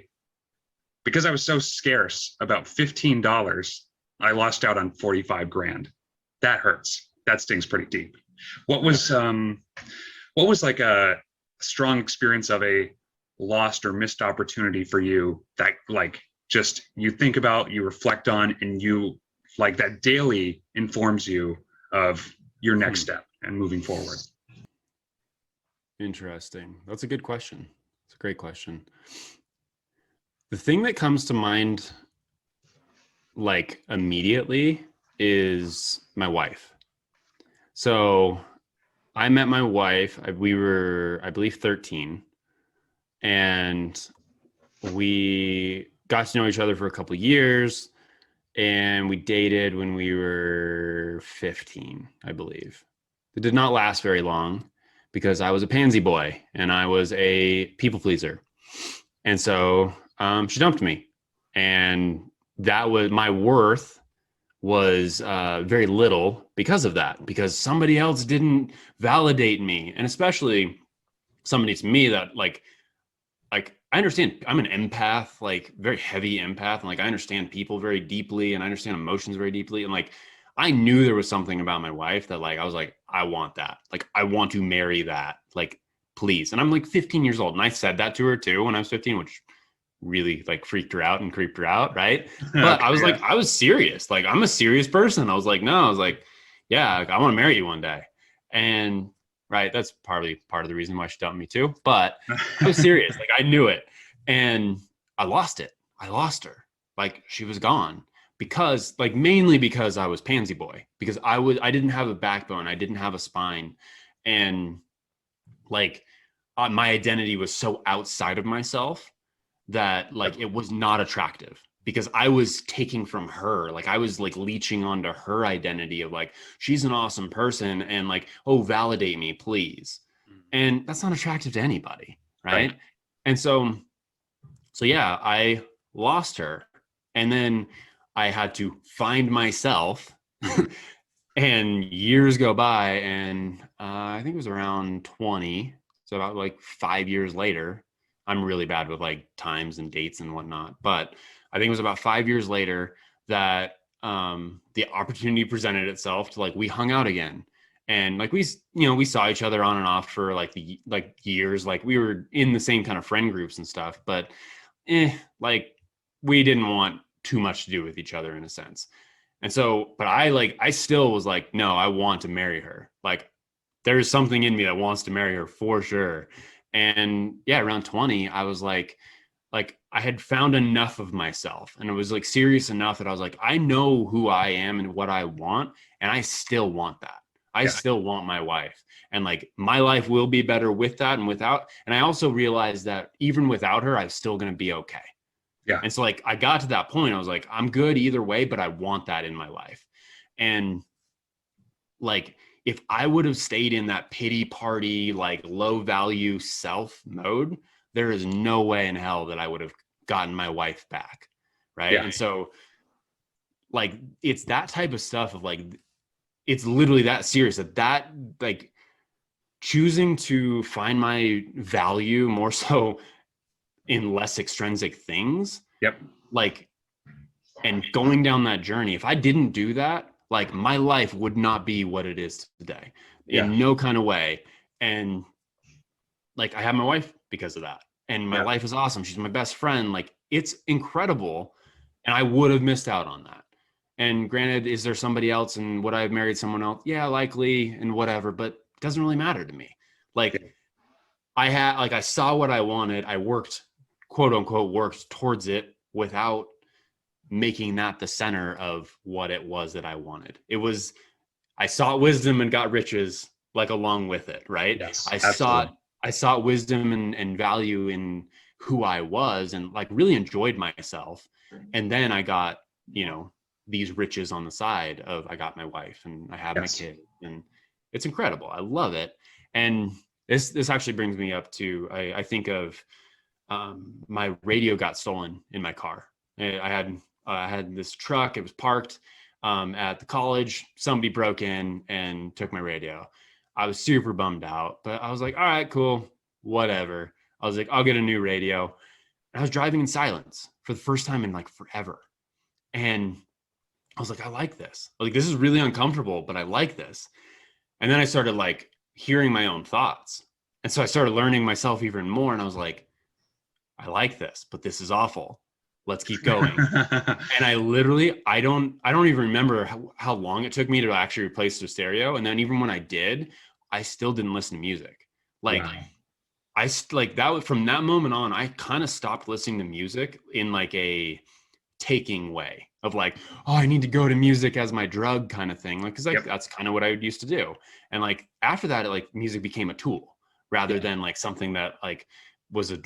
was so scarce about $15, I lost out on 45 grand. That hurts. That stings pretty deep. What was um what was like a strong experience of a lost or missed opportunity for you that like just you think about, you reflect on, and you like that daily informs you of your next Hmm. step and moving forward? Interesting. That's a good question. It's a great question. The thing that comes to mind like immediately is my wife. So I met my wife. We were, I believe, 13, and we got to know each other for a couple of years, and we dated when we were 15, I believe. It did not last very long because I was a pansy boy and I was a people pleaser. And so she dumped me. And that was my worth was very little because of that, because somebody else didn't validate me. And especially somebody to me that like I understand I'm an empath, like very heavy empath, and like I understand people very deeply and I understand emotions very deeply. And like I knew there was something about my wife that like I was like, I want that. Like I want to marry that. Like, please. And I'm like 15 years old. And I said that to her too when I was 15, which really like freaked her out and creeped her out, right? But Okay, I was yeah. like, I was serious. Like I'm a serious person. I was like, no, I was like, yeah, like, I want to marry you one day. And right, that's probably part of the reason why she dumped me too. But I was serious. Like I knew it. And I lost it. I lost her. Like she was gone because like mainly because I was pansy boy, because I didn't have a backbone. I didn't have a spine. And like my identity was so outside of myself that like it was not attractive because I was taking from her. Like I was like leeching onto her identity of like, she's an awesome person and like, oh, validate me, please. And that's not attractive to anybody. Right. Right. And so yeah, I lost her. And then I had to find myself. Mhm. And years go by, and I think it was around 20. So about like 5 years later, I'm really bad with like times and dates and whatnot. But I think it was about 5 years later that the opportunity presented itself to like we hung out again. And like we saw each other on and off for like the like years. Like we were in the same kind of friend groups and stuff, but like we didn't want too much to do with each other in a sense. And so, but I still was like, no, I want to marry her. Like there's something in me that wants to marry her for sure. And yeah, around 20, I was like I had found enough of myself, and it was like serious enough that I was like, I know who I am and what I want, and I still want that. I Yeah. still want my wife, and like my life will be better with that and without. And I also realized that even without her, I'm still going to be okay. Yeah. And so like I got to that point, I was like, I'm good either way, but I want that in my life. And like if I would have stayed in that pity party, like low value self mode, there is no way in hell that I would have gotten my wife back. Right. Yeah. And so like it's that type of stuff of like it's literally that serious that like choosing to find my value more so in less extrinsic things, Yep. like, and going down that journey. If I didn't do that, like my life would not be what it is today Yeah. in no kind of way. And like I have my wife because of that. And my Yeah. life is awesome. She's my best friend. Like it's incredible. And I would have missed out on that. And granted, is there somebody else and would I have married someone else? Yeah, likely and whatever, but it doesn't really matter to me. Like Yeah. I saw what I wanted. I worked, quote unquote, worked towards it without making that the center of what it was that I wanted. It was, I sought wisdom and got riches like along with it, right? Yes. I Absolutely. sought I sought wisdom and value in who I was and like really enjoyed myself. And then I got, you know, these riches on the side of I got my wife and I have my Yes. kid and it's incredible. I love it. And this actually brings me up to I think of my radio got stolen in my car. I had this truck. It was parked at the college. Somebody broke in and took my radio. I was super bummed out, but I was like, all right, cool, whatever. I was like, I'll get a new radio. And I was driving in silence for the first time in like forever. And I was like, I like this. Like, this is really uncomfortable, but I like this. And then I started like hearing my own thoughts. And so I started learning myself even more. And I was like, I like this, but this is awful. Let's keep going. And I literally, I don't even remember how long it took me to actually replace the stereo. And then even when I did, I still didn't listen to music. Like Wow. like that from that moment on, I kind of stopped listening to music in like a taking way of like, oh, I need to go to music as my drug kind of thing. Like, cause like Yep. that's kind of what I used to do. And like after that, like music became a tool rather Yeah. than like something that like was a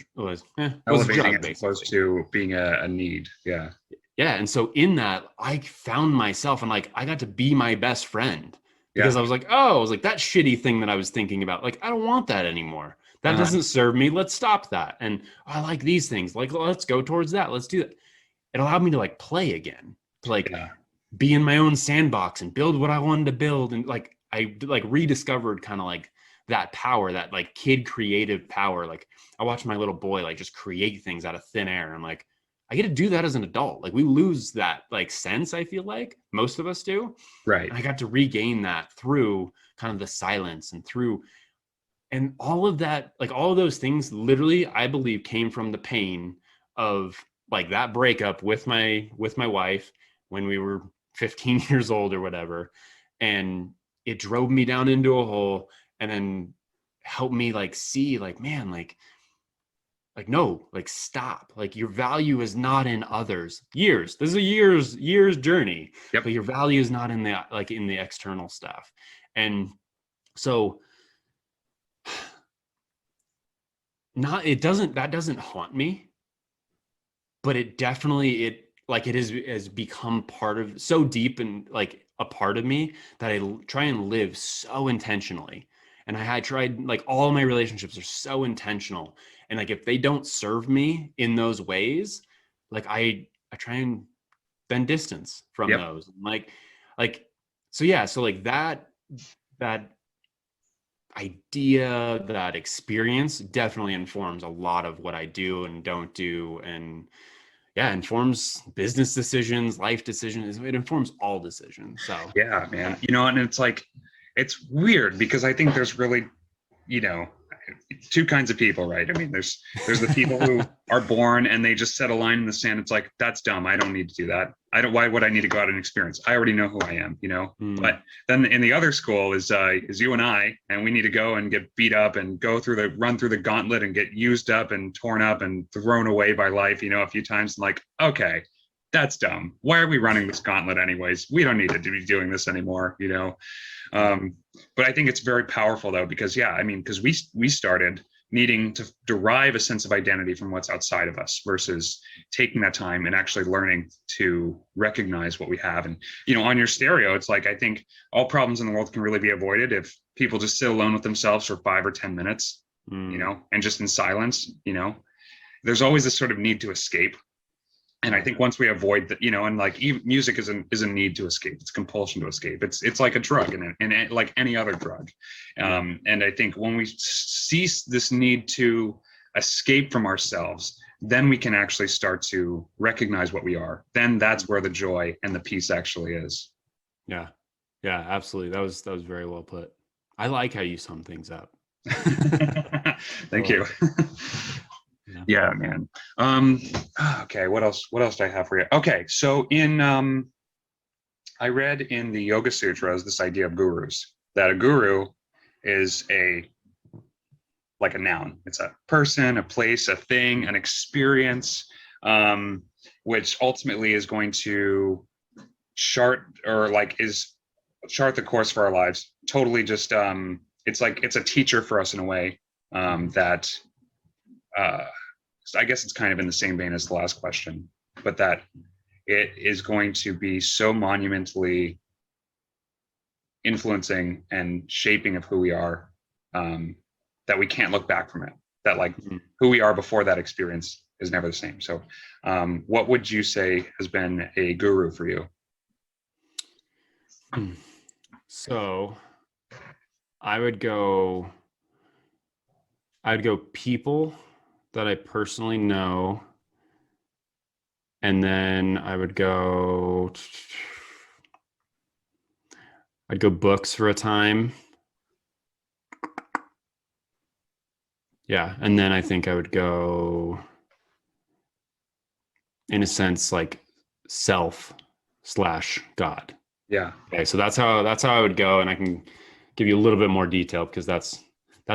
Elevating drug as opposed basically. to being a need. Yeah. Yeah. And so in that, I found myself and like I got to be my best friend because Yeah. I was like, oh, I was like that shitty thing that I was thinking about. Like, I don't want that anymore. That Uh-huh. doesn't serve me. Let's stop that. And I like these things. Like, let's go towards that. Let's do that. It allowed me to like play again, to like Yeah. be in my own sandbox and build what I wanted to build. And like I like rediscovered kind of like that power, that like kid creative power. Like I watched my little boy like just create things out of thin air. I'm like, I get to do that as an adult. Like we lose that like sense, I feel like most of us do. Right. And I got to regain that through kind of the silence and through and all of that, like all of those things literally, I believe came from the pain of like that breakup with my wife when we were 15 years old or whatever. And it drove me down into a hole and then helped me like see like, man, like no, like stop. Like your value is not in others. Years. This is a years journey, Yep. but your value is not in the like in the external stuff. And so not it doesn't that doesn't haunt me, but it definitely it like it has become part of so deep and like a part of me that try and live so intentionally. And I had tried like all my relationships are so intentional. And like if they don't serve me in those ways, like I try and bend distance from Yep. those. Like so yeah, so like that idea, that experience definitely informs a lot of what I do and don't do. And yeah, informs business decisions, life decisions. It informs all decisions. So Yeah, yeah. man. And it's like, it's weird because I think there's really, you know, two kinds of people, right? I mean, there's the people who are born and they just set a line in the sand. It's like, that's dumb. I don't need to do that. Why would I need to go out and experience? I already know who I am, you know? But then in the other school is you and we need to go and get beat up and run through the gauntlet and get used up and torn up and thrown away by life, you know, a few times. And like, okay, that's dumb. Why are we running this gauntlet anyways? We don't need to be doing this anymore, you know? But I think it's very powerful though, because because we started needing to derive a sense of identity from what's outside of us versus taking that time and actually learning to recognize what we have. And, you know, on your stereo, it's like, I think all problems in the world can really be avoided if people just sit alone with themselves for 5 or 10 minutes, you know, and just in silence, you know, there's always this sort of need to escape. And I think once we avoid that, you know, and like music is a need to escape. It's compulsion to escape. It's like a drug and like any other drug. And I think when we cease this need to escape from ourselves, then we can actually start to recognize what we are. Then that's where the joy and the peace actually is. Yeah. Yeah, absolutely. That was very well put. I like how you sum things up. Thank you. Yeah, man. Okay, what else do I have for you? Okay, so I read in the Yoga Sutras this idea of gurus, that a guru is like a noun. It's a person, a place, a thing, an experience, which ultimately is going to chart the course for our lives. Totally just it's a teacher for us in a way that I guess it's kind of in the same vein as the last question, but that it is going to be so monumentally influencing and shaping of who we are, that we can't look back from it. That like who we are before that experience is never the same. So what would you say has been a guru for you? So I'd go people that I personally know. And then I'd go books for a time. Yeah. And then I think I would go, in a sense, like self/God. Yeah. Okay. So that's how I would go. And I can give you a little bit more detail because that's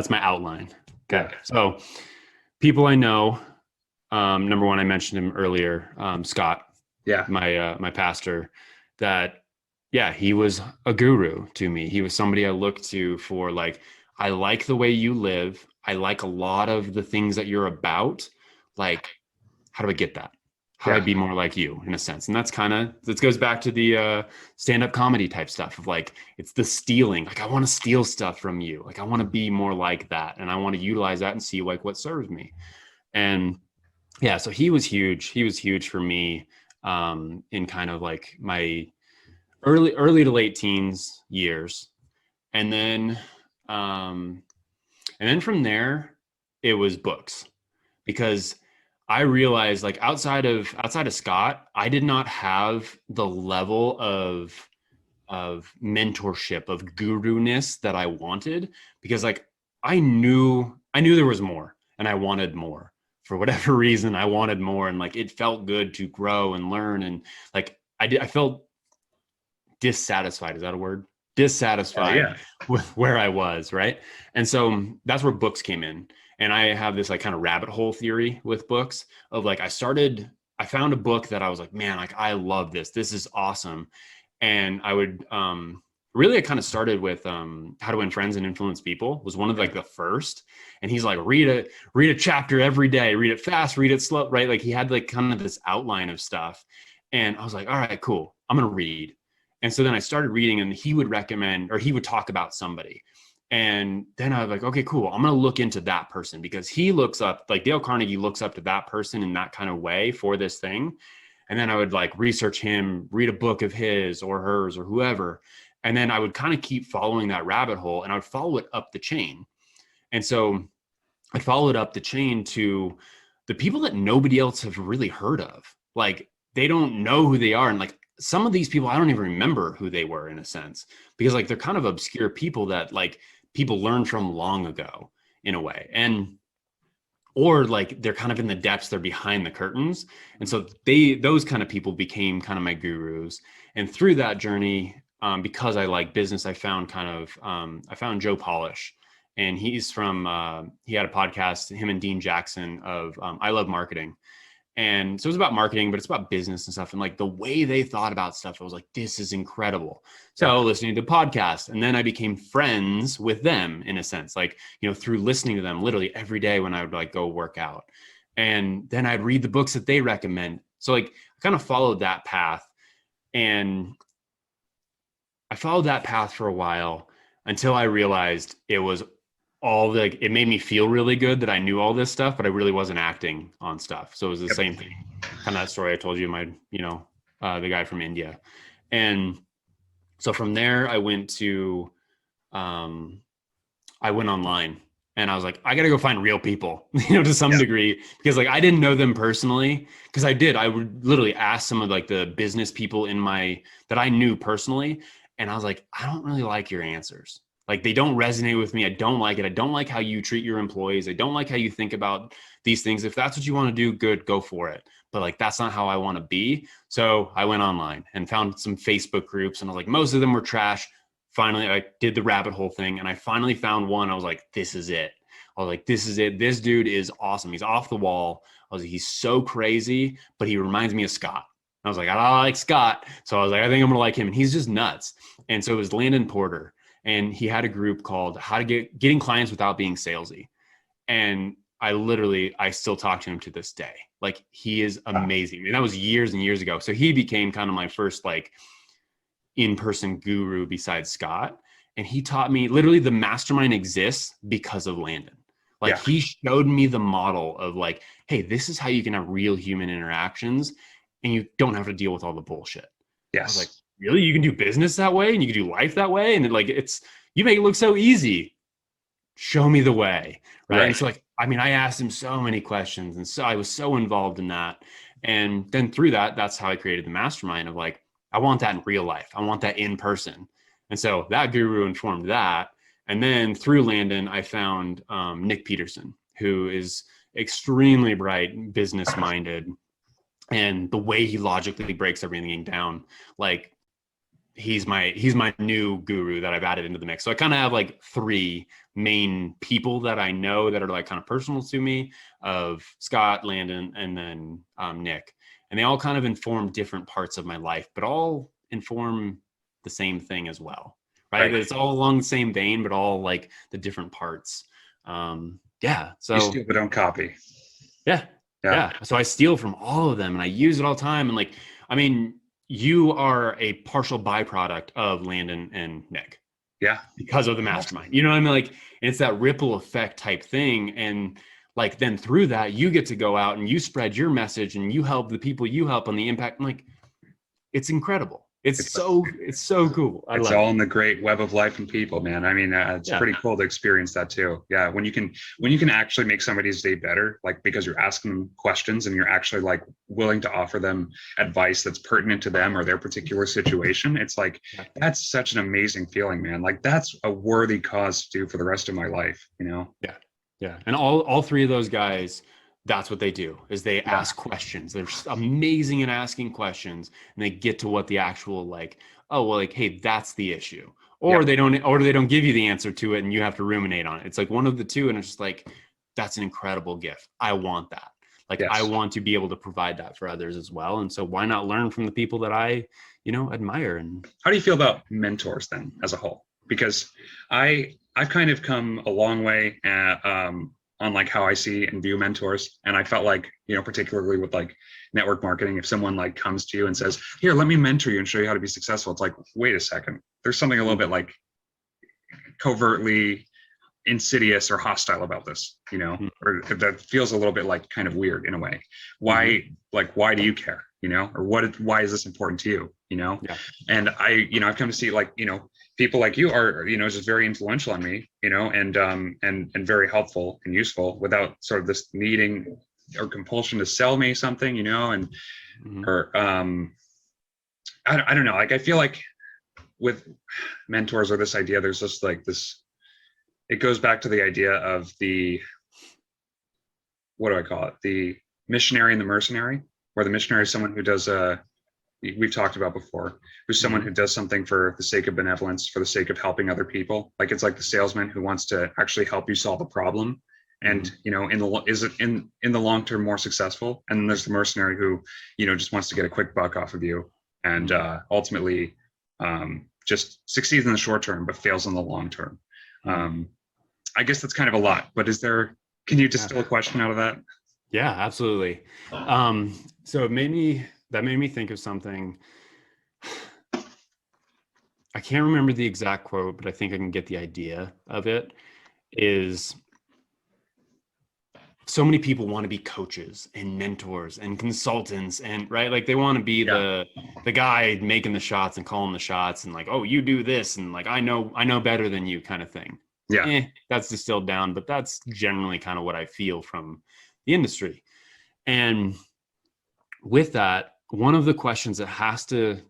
my outline. Okay. So people I know, number one, I mentioned him earlier, Scott. Yeah. My pastor, that, yeah, he was a guru to me. He was somebody I looked to for like, I like the way you live. I like a lot of the things that you're about. Like, how do I get that? How do I be more like you, in a sense? And this goes back to the stand-up comedy type stuff of like, it's the stealing. Like, I want to steal stuff from you. Like, I want to be more like that. And I want to utilize that and see like what serves me. And yeah, so he was huge. He was huge for me in kind of like my early to late teens years. And then from there, it was books, because I realized like outside of Scott, I did not have the level of mentorship, of guru-ness that I wanted, because like I knew there was more and I wanted more. For whatever reason, I wanted more, and like it felt good to grow and learn, and like I felt dissatisfied. Is that a word? Dissatisfied with where I was, right? And so that's where books came in. And I have this like kind of rabbit hole theory with books of like, I found a book that I was like, man, like I love this. This is awesome. And I would really, I kind of started with How to Win Friends and Influence People was one of like the first. And he's like, read a chapter every day, read it fast, read it slow, right? Like he had like kind of this outline of stuff. And I was like, all right, cool. I'm going to read. And so then I started reading, and he would recommend, or he would talk about somebody. And then I was like, okay, cool. I'm going to look into that person, because he looks up, like Dale Carnegie looks up to that person in that kind of way for this thing. And then I would like research him, read a book of his or hers or whoever. And then I would kind of keep following that rabbit hole, and I would follow it up the chain. And so I followed up the chain to the people that nobody else have really heard of. Like they don't know who they are. And like some of these people, I don't even remember who they were, in a sense, because like they're kind of obscure people that like people learned from long ago. in a way. And or like they're kind of in the depths, they're behind the curtains. And so those kind of people became kind of my gurus. And through that journey, because I like business, I found I found Joe Polish, and he's from, he had a podcast, him and Dean Jackson of I Love Marketing. And so it was about marketing, but it's about business and stuff. And like the way they thought about stuff, I was like, this is incredible. So listening to the podcast, and then I became friends with them in a sense, like, through listening to them literally every day when I would like go work out. And then I'd read the books that they recommend. So like I kind of followed that path, and I followed that path for a while until I realized it was all like, it made me feel really good that I knew all this stuff, but I really wasn't acting on stuff. So it was the same thing, kind of that story I told you, the guy from India. And so from there I went online, and I was like, I got to go find real people, to some degree, because like I didn't know them personally. Cause I would literally ask some of like the business people that I knew personally. And I was like, I don't really like your answers. Like they don't resonate with me. I don't like it. I don't like how you treat your employees. I don't like how you think about these things. If that's what you want to do, good, go for it. But like, that's not how I want to be. So I went online and found some Facebook groups, and I was like, most of them were trash. Finally, I did the rabbit hole thing, and I finally found one. I was like, this is it. I was like, this is it. This dude is awesome. He's off the wall. I was like, he's so crazy, but he reminds me of Scott. I was like, I like Scott. So I was like, I think I'm going to like him. And he's just nuts. And so it was Landon Porter. And he had a group called How to Getting Clients Without Being Salesy. And I still talk to him to this day. Like he is amazing. And that was years and years ago. So he became kind of my first like in-person guru besides Scott. And he taught me literally the mastermind exists because of Landon. Like he showed me the model of like, hey, this is how you can have real human interactions and you don't have to deal with all the bullshit. Yes. I was like, really? You can do business that way and you can do life that way? And like, you make it look so easy. Show me the way. Right. And so like, I asked him so many questions, and so I was so involved in that. And then through that, that's how I created the mastermind of like, I want that in real life. I want that in person. And so that guru informed that. And then through Landon, I found Nick Peterson, who is extremely bright, business minded. And the way he logically breaks everything down, like he's my new guru that I've added into the mix. So I kind of have like three main people that I know that are like kind of personal to me, of Scott, Landon, and then Nick. And they all kind of inform different parts of my life, but all inform the same thing as well. Right. It's all along the same vein, but all like the different parts. So you steal but don't copy. Yeah. So I steal from all of them and I use it all the time. And like, you are a partial byproduct of Landon and Nick. Yeah. Because of the mastermind. You know what I mean? Like, it's that ripple effect type thing. And like, then through that, you get to go out and you spread your message and you help the people you help on the impact. I'm like, it's incredible. It's so cool. It's all in the great web of life and people, man. It's pretty cool to experience that too. Yeah. When you can actually make somebody's day better, like because you're asking them questions and you're actually like willing to offer them advice that's pertinent to them or their particular situation. It's like, that's such an amazing feeling, man. Like that's a worthy cause to do for the rest of my life, Yeah. Yeah. And all three of those guys, that's what they do, is they ask questions. They're amazing at asking questions, and they get to what the actual like, oh, well, like, hey, that's the issue. Or they don't give you the answer to it and you have to ruminate on it. It's like one of the two. And it's just like, that's an incredible gift. I want that. Like, I want to be able to provide that for others as well. And so why not learn from the people that I, admire? And how do you feel about mentors then as a whole? Because I've kind of come a long way on like how I see and view mentors. And I felt like, particularly with like network marketing, if someone like comes to you and says, here, let me mentor you and show you how to be successful. It's like, wait a second, there's something a little bit like covertly insidious or hostile about this, or that feels a little bit like kind of weird in a way. Why do you care? Or why is this important to you? And I've come to see like, people like you are, just very influential on me, and very helpful and useful without sort of this needing or compulsion to sell me something, or I don't know. Like, I feel like with mentors or this idea, there's just like this it goes back to the idea of what do I call it? The missionary and the mercenary, where the missionary is someone who does we've talked about before, who's someone who does something for the sake of benevolence, for the sake of helping other people. Like it's like the salesman who wants to actually help you solve a problem, and is it in the long term more successful. And then there's the mercenary who just wants to get a quick buck off of you, and ultimately just succeeds in the short term but fails in the long term. I guess that's kind of a lot, but can you distill a question out of that? Yeah, absolutely. So that made me think of something. I can't remember the exact quote, but I think I can get the idea of it. Is so many people want to be coaches and mentors and consultants, and right, like they want to be the guy making the shots and calling the shots, and like, oh, you do this, and like I know better than you, kind of thing. That's distilled down, but that's generally kind of what I feel from the industry. And with that, one of the questions that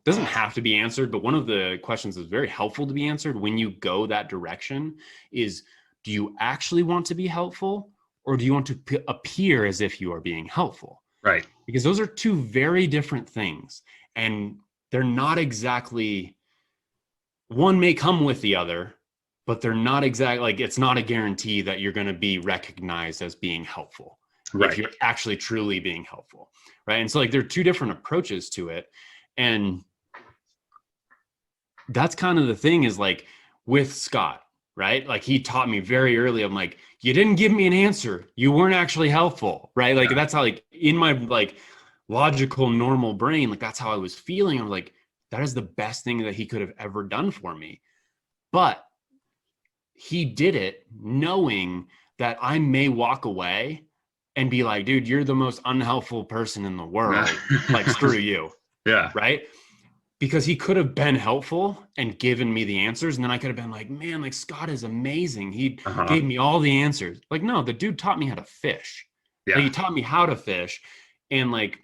doesn't have to be answered, but one of the questions that's very helpful to be answered when you go that direction is, do you actually want to be helpful, or do you want to appear as if you are being helpful? Right. Because those are two very different things, and they're not exactly, one may come with the other, but they're not exactly, like, it's not a guarantee that you're going to be recognized as being helpful. Right. If you're actually truly being helpful. Right. And so like there are two different approaches to it. And that's kind of the thing is like with Scott, right? Like he taught me very early. I'm like, you didn't give me an answer. You weren't actually helpful. Right. Like that's how, like in my like logical, normal brain, like that's how I was feeling. I'm like, that is the best thing that he could have ever done for me. But he did it knowing that I may walk away and be like, dude, you're the most unhelpful person in the world. Like, screw you. Yeah. Right. Because he could have been helpful and given me the answers. And then I could have been like, man, like Scott is amazing. He gave me all the answers. Like, no, the dude taught me how to fish. Yeah. Like, he taught me how to fish and like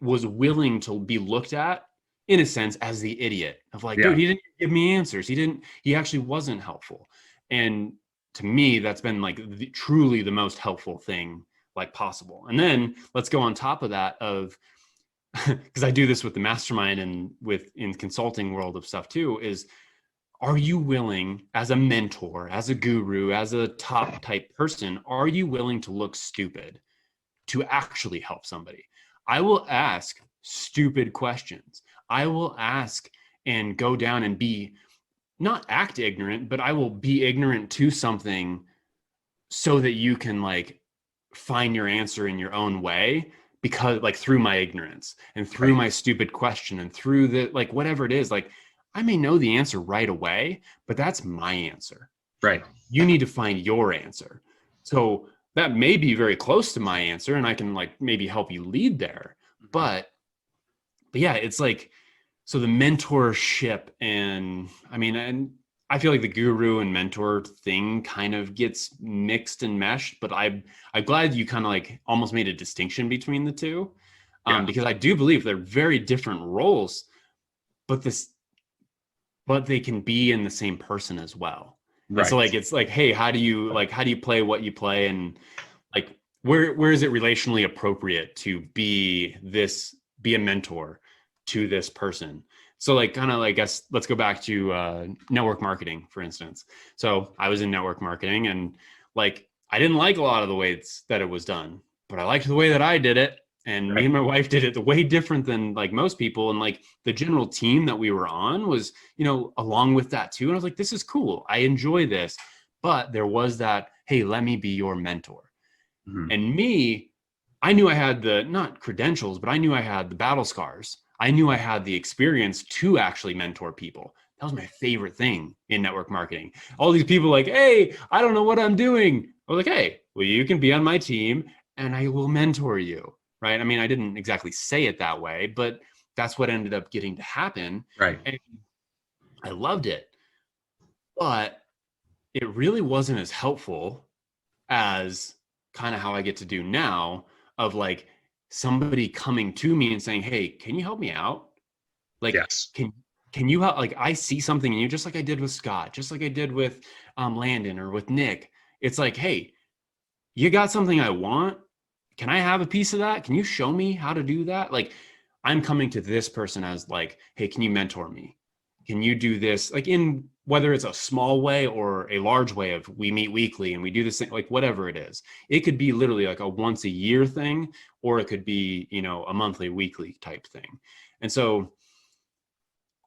was willing to be looked at in a sense as the idiot of like, dude, he didn't give me answers. He actually wasn't helpful. And to me, that's been like truly the most helpful thing like possible. And then let's go on top of that of, because I do this with the mastermind and in consulting world of stuff too, is are you willing as a mentor, as a guru, as a top type person, are you willing to look stupid to actually help somebody? I will ask stupid questions. I will ask and go down and be not act ignorant, but I will be ignorant to something so that you can like find your answer in your own way, because like through my ignorance and through my stupid question and through the like whatever it is, like I may know the answer right away, but that's my answer. Right. You need to find your answer. So that may be very close to my answer and I can like maybe help you lead there. But yeah, it's like, so the mentorship and I feel like the guru and mentor thing kind of gets mixed and meshed, but I'm glad you kind of like almost made a distinction between the two, because I do believe they're very different roles, but they can be in the same person as well. Right. And so like, it's like, hey, how do you play what you play? And like, where is it relationally appropriate to be a mentor to this person? So like kind of, I guess, let's go back to network marketing, for instance. So I was in network marketing and like, I didn't like a lot of the ways that it was done, but I liked the way that I did it. And me and my wife did it the way different than like most people. And like the general team that we were on was, along with that too. And I was like, this is cool. I enjoy this. But there was that, hey, let me be your mentor. Mm-hmm. And me, I knew I had the, not credentials, but I knew I had the battle scars. I knew I had the experience to actually mentor people. That was my favorite thing in network marketing. All these people like, hey, I don't know what I'm doing. I was like, hey, well, you can be on my team and I will mentor you, right? I mean, I didn't exactly say it that way, but that's what ended up getting to happen. Right. And I loved it. But it really wasn't as helpful as kind of how I get to do now, of like somebody coming to me and saying, hey, can you help me out? Like, yes. can can you help? Like, I see something in you, just like I did with Scott, just like I did with Landon or with Nick. It's like, hey, you got something I want. Can I have a piece of that? Can you show me how to do that? Like, I'm coming to this person as like, hey, can you mentor me? Can you do this? Like, in whether it's a small way or a large way of we meet weekly and we do this thing, like whatever it is. It could be literally like a once a year thing, or it could be, a monthly, weekly type thing. And so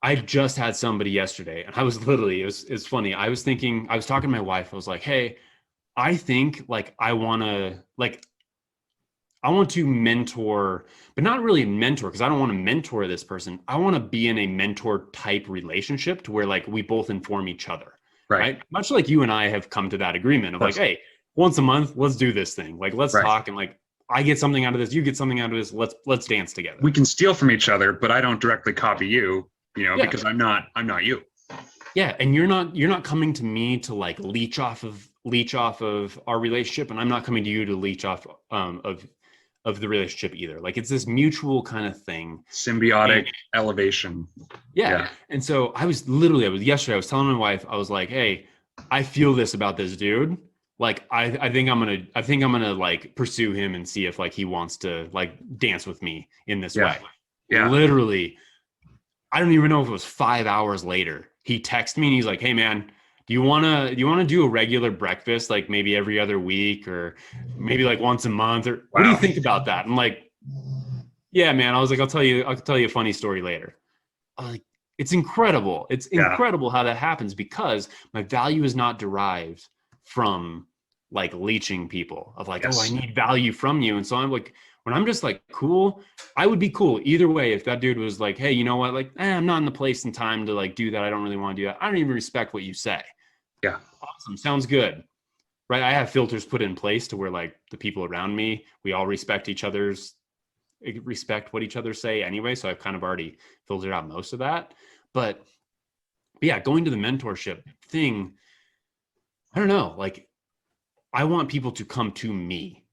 I just had somebody yesterday, and I was literally, it's funny. I was talking to my wife. I was like, hey, I think like I want to mentor, but not really mentor, because I don't want to mentor this person. I want to be in a mentor type relationship to where like we both inform each other, right? Much like you and I have come to that agreement of like, hey, once a month, let's do this thing. Like, let's talk, and like, I get something out of this, you get something out of this. Let's dance together. We can steal from each other, but I don't directly copy you, because I'm not you. Yeah, and you're not coming to me to like leech off of our relationship, and I'm not coming to you to leech off of the relationship either. Like, it's this mutual kind of thing, symbiotic elevation. Yeah. And so yesterday I was telling my wife, I was like, hey, I feel this about this dude. Like, I think I'm gonna like pursue him and see if like he wants to like dance with me in this way. Yeah. Literally, I don't even know if it was 5 hours later, he texted me and he's like, hey man, do you want to do a regular breakfast, like maybe every other week or maybe like once a month, or what do you think about that? I'm like, yeah, man. I was like, I'll tell you a funny story later. I was like, it's incredible. It's incredible how that happens, because my value is not derived from like leeching people of like, oh, I need value from you. And so I'm like, when I'm just like, cool, I would be cool either way. If that dude was like, hey, you know what? Like, I'm not in the place and time to like do that. I don't really want to do that. I don't even respect what you say. Yeah. Awesome. Sounds good. Right. I have filters put in place to where like the people around me, we all respect what each other say anyway. So I've kind of already filtered out most of that. But yeah, going to the mentorship thing, I don't know. Like, I want people to come to me.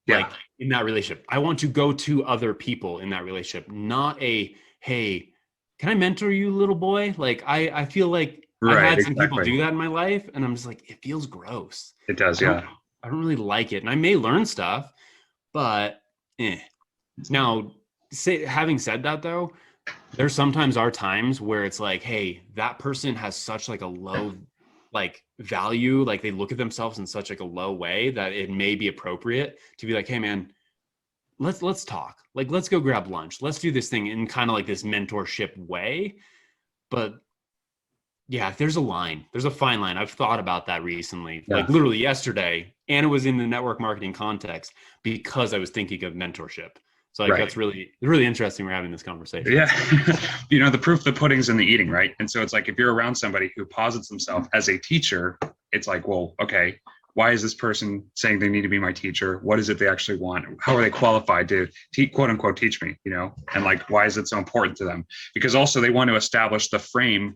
Like, in that relationship, I want to go to other people in that relationship, not a, hey, can I mentor you, little boy? Like, I feel like I've had some people do that in my life, and I'm just like, it feels gross. It does. I don't really like it. And I may learn stuff, but Now, having said that though, there sometimes are times where it's like, hey, that person has such like a low like value, like they look at themselves in such like a low way that it may be appropriate to be like, hey man, let's talk. Like, let's go grab lunch. Let's do this thing in kind of like this mentorship way. But yeah, there's a fine line. I've thought about that recently, like literally yesterday, and it was in the network marketing context because I was thinking of mentorship. So like, that's really interesting. We're having this conversation. Yeah. The proof of the pudding's in the eating, right? And so it's like, if you're around somebody who posits themselves as a teacher, it's like, well, okay, why is this person saying they need to be my teacher? What is it they actually want? How are they qualified to quote unquote teach me, and like, why is it so important to them? Because also they want to establish the frame.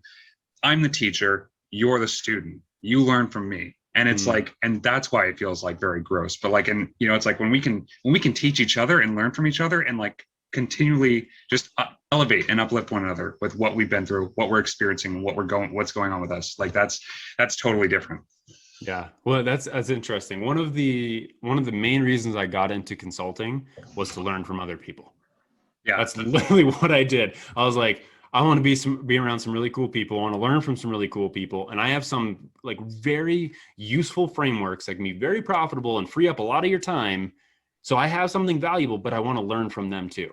I'm the teacher, you're the student, you learn from me. And it's like, and that's why it feels like very gross. But like, and it's like when we can teach each other and learn from each other and like continually just elevate and uplift one another with what we've been through, what we're experiencing, what's going on with us. Like that's totally different. Yeah. Well, that's interesting. One of the main reasons I got into consulting was to learn from other people. Yeah. That's literally what I did. I was like, I want to be around some really cool people. I want to learn from some really cool people. And I have some like very useful frameworks that can be very profitable and free up a lot of your time. So I have something valuable, but I want to learn from them too.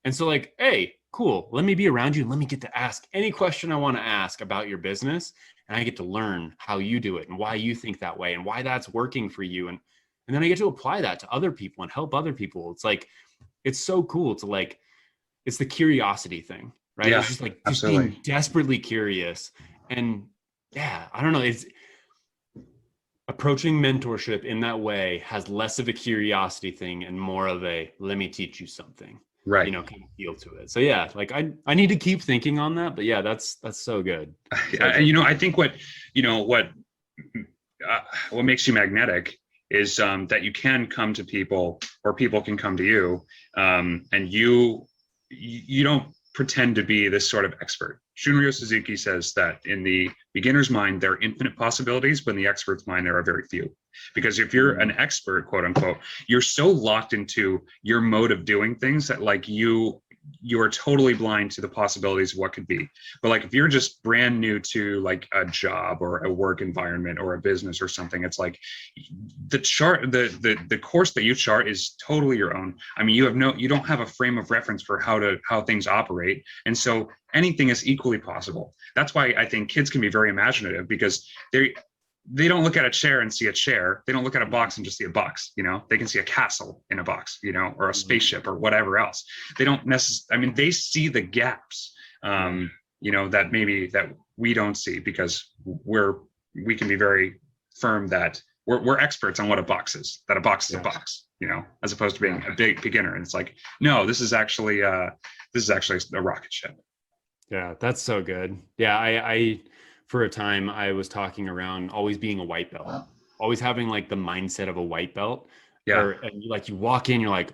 And so like, hey, cool. Let me be around you. Let me get to ask any question I want to ask about your business. And I get to learn how you do it and why you think that way and why that's working for you. And then I get to apply that to other people and help other people. It's like, it's so cool to like, it's the curiosity thing. Right. Yeah, it's just like being desperately curious. And yeah, I don't know. It's approaching mentorship in that way has less of a curiosity thing and more of a, let me teach you something. Right. Kind of feel to it. So yeah, like I need to keep thinking on that, but yeah, that's so good. I think what makes you magnetic is that you can come to people or people can come to you, and you don't pretend to be this sort of expert. Shunryu Suzuki says that in the beginner's mind, there are infinite possibilities, but in the expert's mind, there are very few. Because if you're an expert, quote unquote, you're so locked into your mode of doing things that like you are totally blind to the possibilities of what could be. But like if you're just brand new to like a job or a work environment or a business or something, it's like the chart, the course that you chart is totally your own. I mean, you don't have a frame of reference for how things operate. And so anything is equally possible. That's why I think kids can be very imaginative, because they don't look at a chair and see a chair. They don't look at a box and just see a box. They can see a castle in a box, or a spaceship or whatever else. They don't necessarily, I mean, they see the gaps, that we don't see, because we can be very firm that we're experts on what a box is, that a box is a box, as opposed to being a big beginner. And it's like, no, this is actually a rocket ship. Yeah, that's so good. Yeah, I for a time I was talking around always being a white belt, always having like the mindset of a white belt. Yeah. And you walk in, you're like,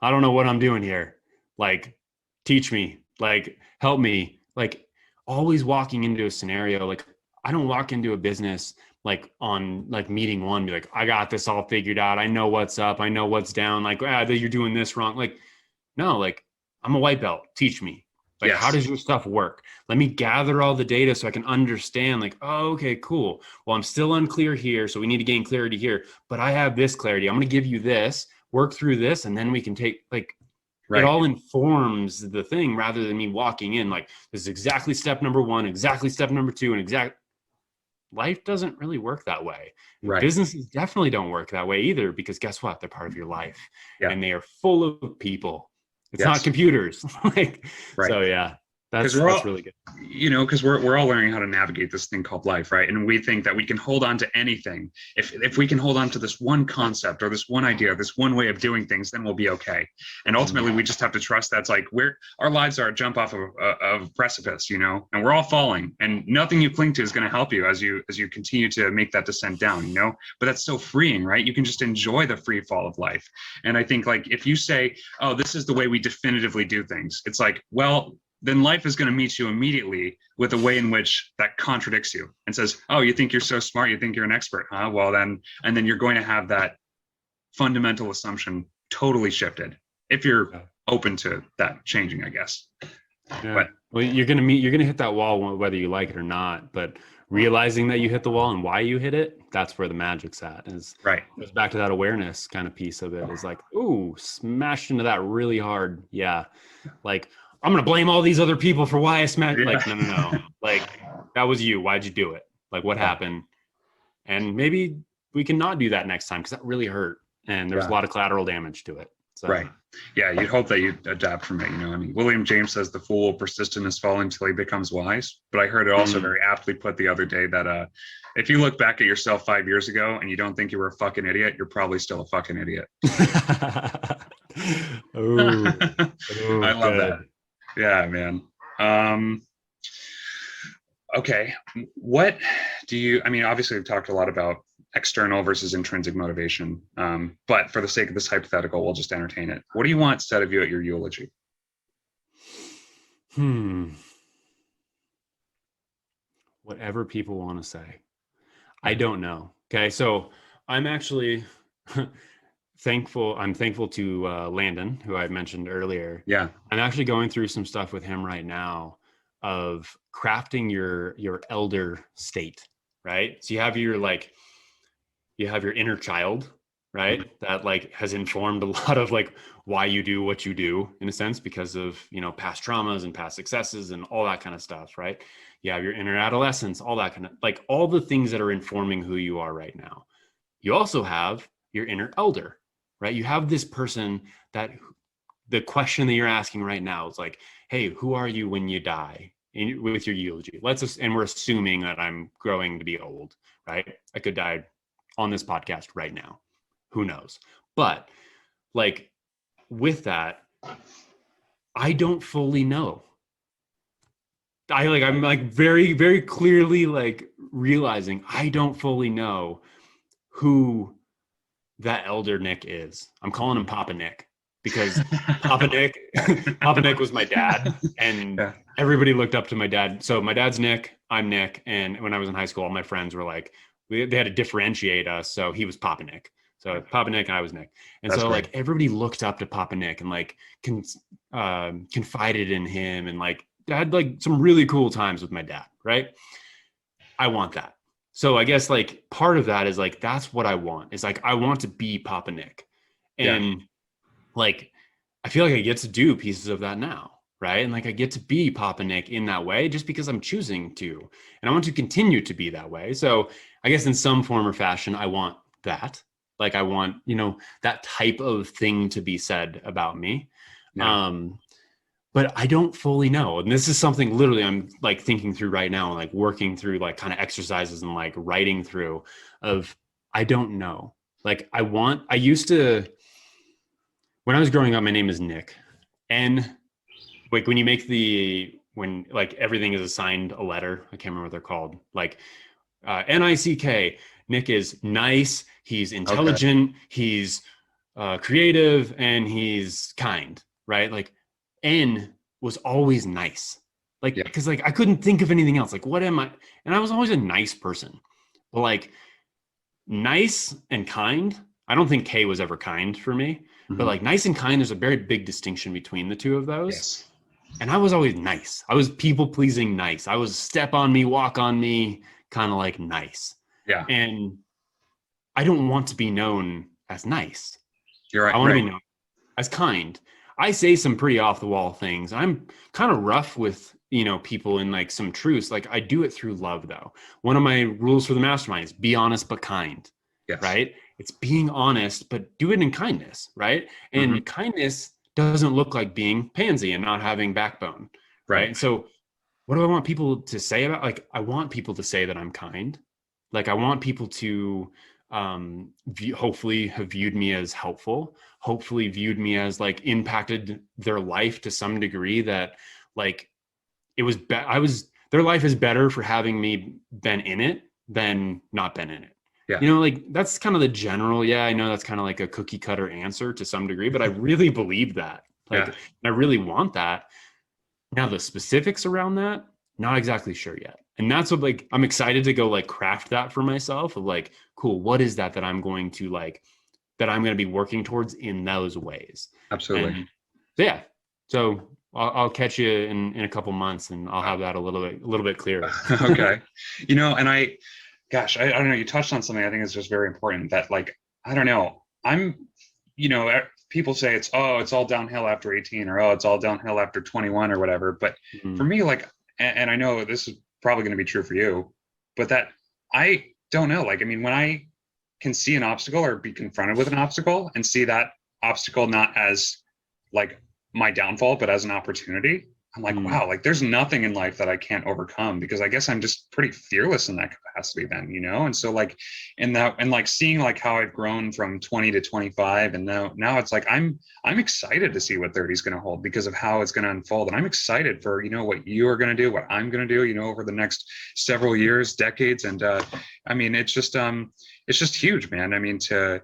I don't know what I'm doing here. Like, teach me, like, help me. Like, always walking into a scenario, like I don't walk into a business like on like meeting one, be like, I got this all figured out. I know what's up. I know what's down. Like, you're doing this wrong. Like, no, like I'm a white belt. Teach me. Like, Yes. How does your stuff work? Let me gather all the data so I can understand, like, oh, okay, cool. Well, I'm still unclear here. So we need to gain clarity here, but I have this clarity. I'm going to give you this, work through this. And then we can take It all informs the thing rather than me walking in like, this is exactly step number one, exactly step number two, and life doesn't really work that way. Right. Businesses definitely don't work that way either, because guess what? They're part of your life and they are full of people. It's not computers. So yeah, that's really good. Because we're all learning how to navigate this thing called life, right? And we think that we can hold on to anything. If we can hold on to this one concept or this one idea, this one way of doing things, then we'll be okay. And ultimately, we just have to trust that's like where our lives are, a jump off of a precipice, and we're all falling, and nothing you cling to is going to help you as you continue to make that descent down, But that's so freeing, right? You can just enjoy the free fall of life. And I think like if you say, oh, this is the way we definitively do things, it's like, well, then life is going to meet you immediately with a way in which that contradicts you and says, oh, you think you're so smart, you think you're an expert, huh? Well, then you're going to have that fundamental assumption totally shifted if you're open to that changing, I guess. Yeah. Well, you're going to hit that wall whether you like it or not, but realizing that you hit the wall and why you hit it, that's where the magic's at. It goes back to that awareness kind of piece of it. Is like, ooh, smashed into that really hard. Yeah. Like, I'm going to blame all these other people for why I smashed. Yeah. Like, no. Like, that was you. Why'd you do it? Like, what happened? And maybe we can not do that next time, because that really hurt. And there's a lot of collateral damage to it. So. Right. Yeah. You'd hope that you adapt from it. I mean, William James says the fool will persist in his folly until he becomes wise. But I heard it also very aptly put the other day that if you look back at yourself 5 years ago and you don't think you were a fucking idiot, you're probably still a fucking idiot. Ooh, I love that. Yeah, man. Okay. What do you, I mean, obviously we've talked a lot about external versus intrinsic motivation. But for the sake of this hypothetical, we'll just entertain it. What do you want said of you at your eulogy? Whatever people want to say. I don't know. Okay. So I'm actually thankful. I'm thankful to Landon, who I mentioned earlier. Yeah. I'm actually going through some stuff with him right now of crafting your elder state, right? So you have your inner child, right? Mm-hmm. That like has informed a lot of like why you do what you do in a sense, because of, past traumas and past successes and all that kind of stuff, right? You have your inner adolescence, all that kind of like all the things that are informing who you are right now. You also have your inner elder, right? You have this person that the question that you're asking right now is like, hey, who are you when you die with your eulogy? And we're assuming that I'm growing to be old, right? I could die on this podcast right now. Who knows? But like with that, I don't fully know. I'm like very, very clearly like realizing I don't fully know who that elder Nick is. I'm calling him Papa Nick because Papa Nick, Papa Nick was my dad, and Yeah. everybody looked up to my dad. So my dad's Nick, I'm Nick, and when I was in high school, all my friends were like, they had to differentiate us. So he was Papa Nick. So Papa Nick, I was Nick, and That's so great. like everybody looked up to Papa Nick and like confided in him, and like had like some really cool times with my dad. Right? I want that. So I guess like part of that is like that's what I want. Is like I want to be Papa Nick, and like I feel like I get to do pieces of that now, right? And like I get to be Papa Nick in that way just because I'm choosing to, and I want to continue to be that way. So I guess in some form or fashion, I want that. Like I want, you know, that type of thing to be said about me. Yeah. But I don't fully know. And this is something literally I'm like thinking through right now and like working through like kind of exercises and like writing through of, I don't know. Like I used to, when I was growing up, my name is Nick. And like when you make when like everything is assigned a letter, I can't remember what they're called. Like Nick. Nick is nice. He's intelligent. Okay. He's creative, and he's kind, right? Like N was always nice. Like, because like I couldn't think of anything else. Like, what am I? And I was always a nice person. But like nice and kind, I don't think K was ever kind for me. Mm-hmm. But like nice and kind, there's a very big distinction between the two of those. Yes. And I was always nice. I was people pleasing nice. I was step on me, walk on me, kind of like nice. Yeah. And I don't want to be known as nice. You're right. I want to be known as kind. I say some pretty off the wall things. I'm kind of rough with, you know, people in like some truths. Like I do it through love though. One of my rules for the mastermind is be honest, but kind. Yes. Right. It's being honest, but do it in kindness. Right. And kindness doesn't look like being pansy and not having backbone. Right. And so what do I want people to say about, like, I want people to say that I'm kind. Like I want people to hopefully have viewed me as helpful, hopefully viewed me as like impacted their life to some degree, that like it was, their life is better for having me been in it than not been in it. Yeah. You know, like that's kind of the general, I know that's kind of like a cookie cutter answer to some degree, but I really believe that. Like, I really want that. Now the specifics around that, not exactly sure yet. And that's what, like, I'm excited to go like craft that for myself of like, cool, what is that I'm going to like, that I'm going to be working towards in those ways. Absolutely. And, so I'll catch you in a couple months and I'll have that a little bit clearer. Okay. You know, and I don't know, you touched on something I think is just very important, that like, I don't know, you know, people say it's all downhill after 18, or, it's all downhill after 21 or whatever. But for me, like, and I know this is probably going to be true for you, but that I don't know, like, I mean, when I can see an obstacle or be confronted with an obstacle and see that obstacle not as like my downfall, but as an opportunity, I'm like, wow, like there's nothing in life that I can't overcome, because I guess I'm just pretty fearless in that capacity then, you know? And so like and like seeing like how I've grown from 20 to 25, and now it's like I'm excited to see what 30 is going to hold because of how it's going to unfold. And I'm excited for, you know, what you are going to do, what I'm going to do, you know, over the next several years, decades. And I mean, it's just huge, man. I mean, to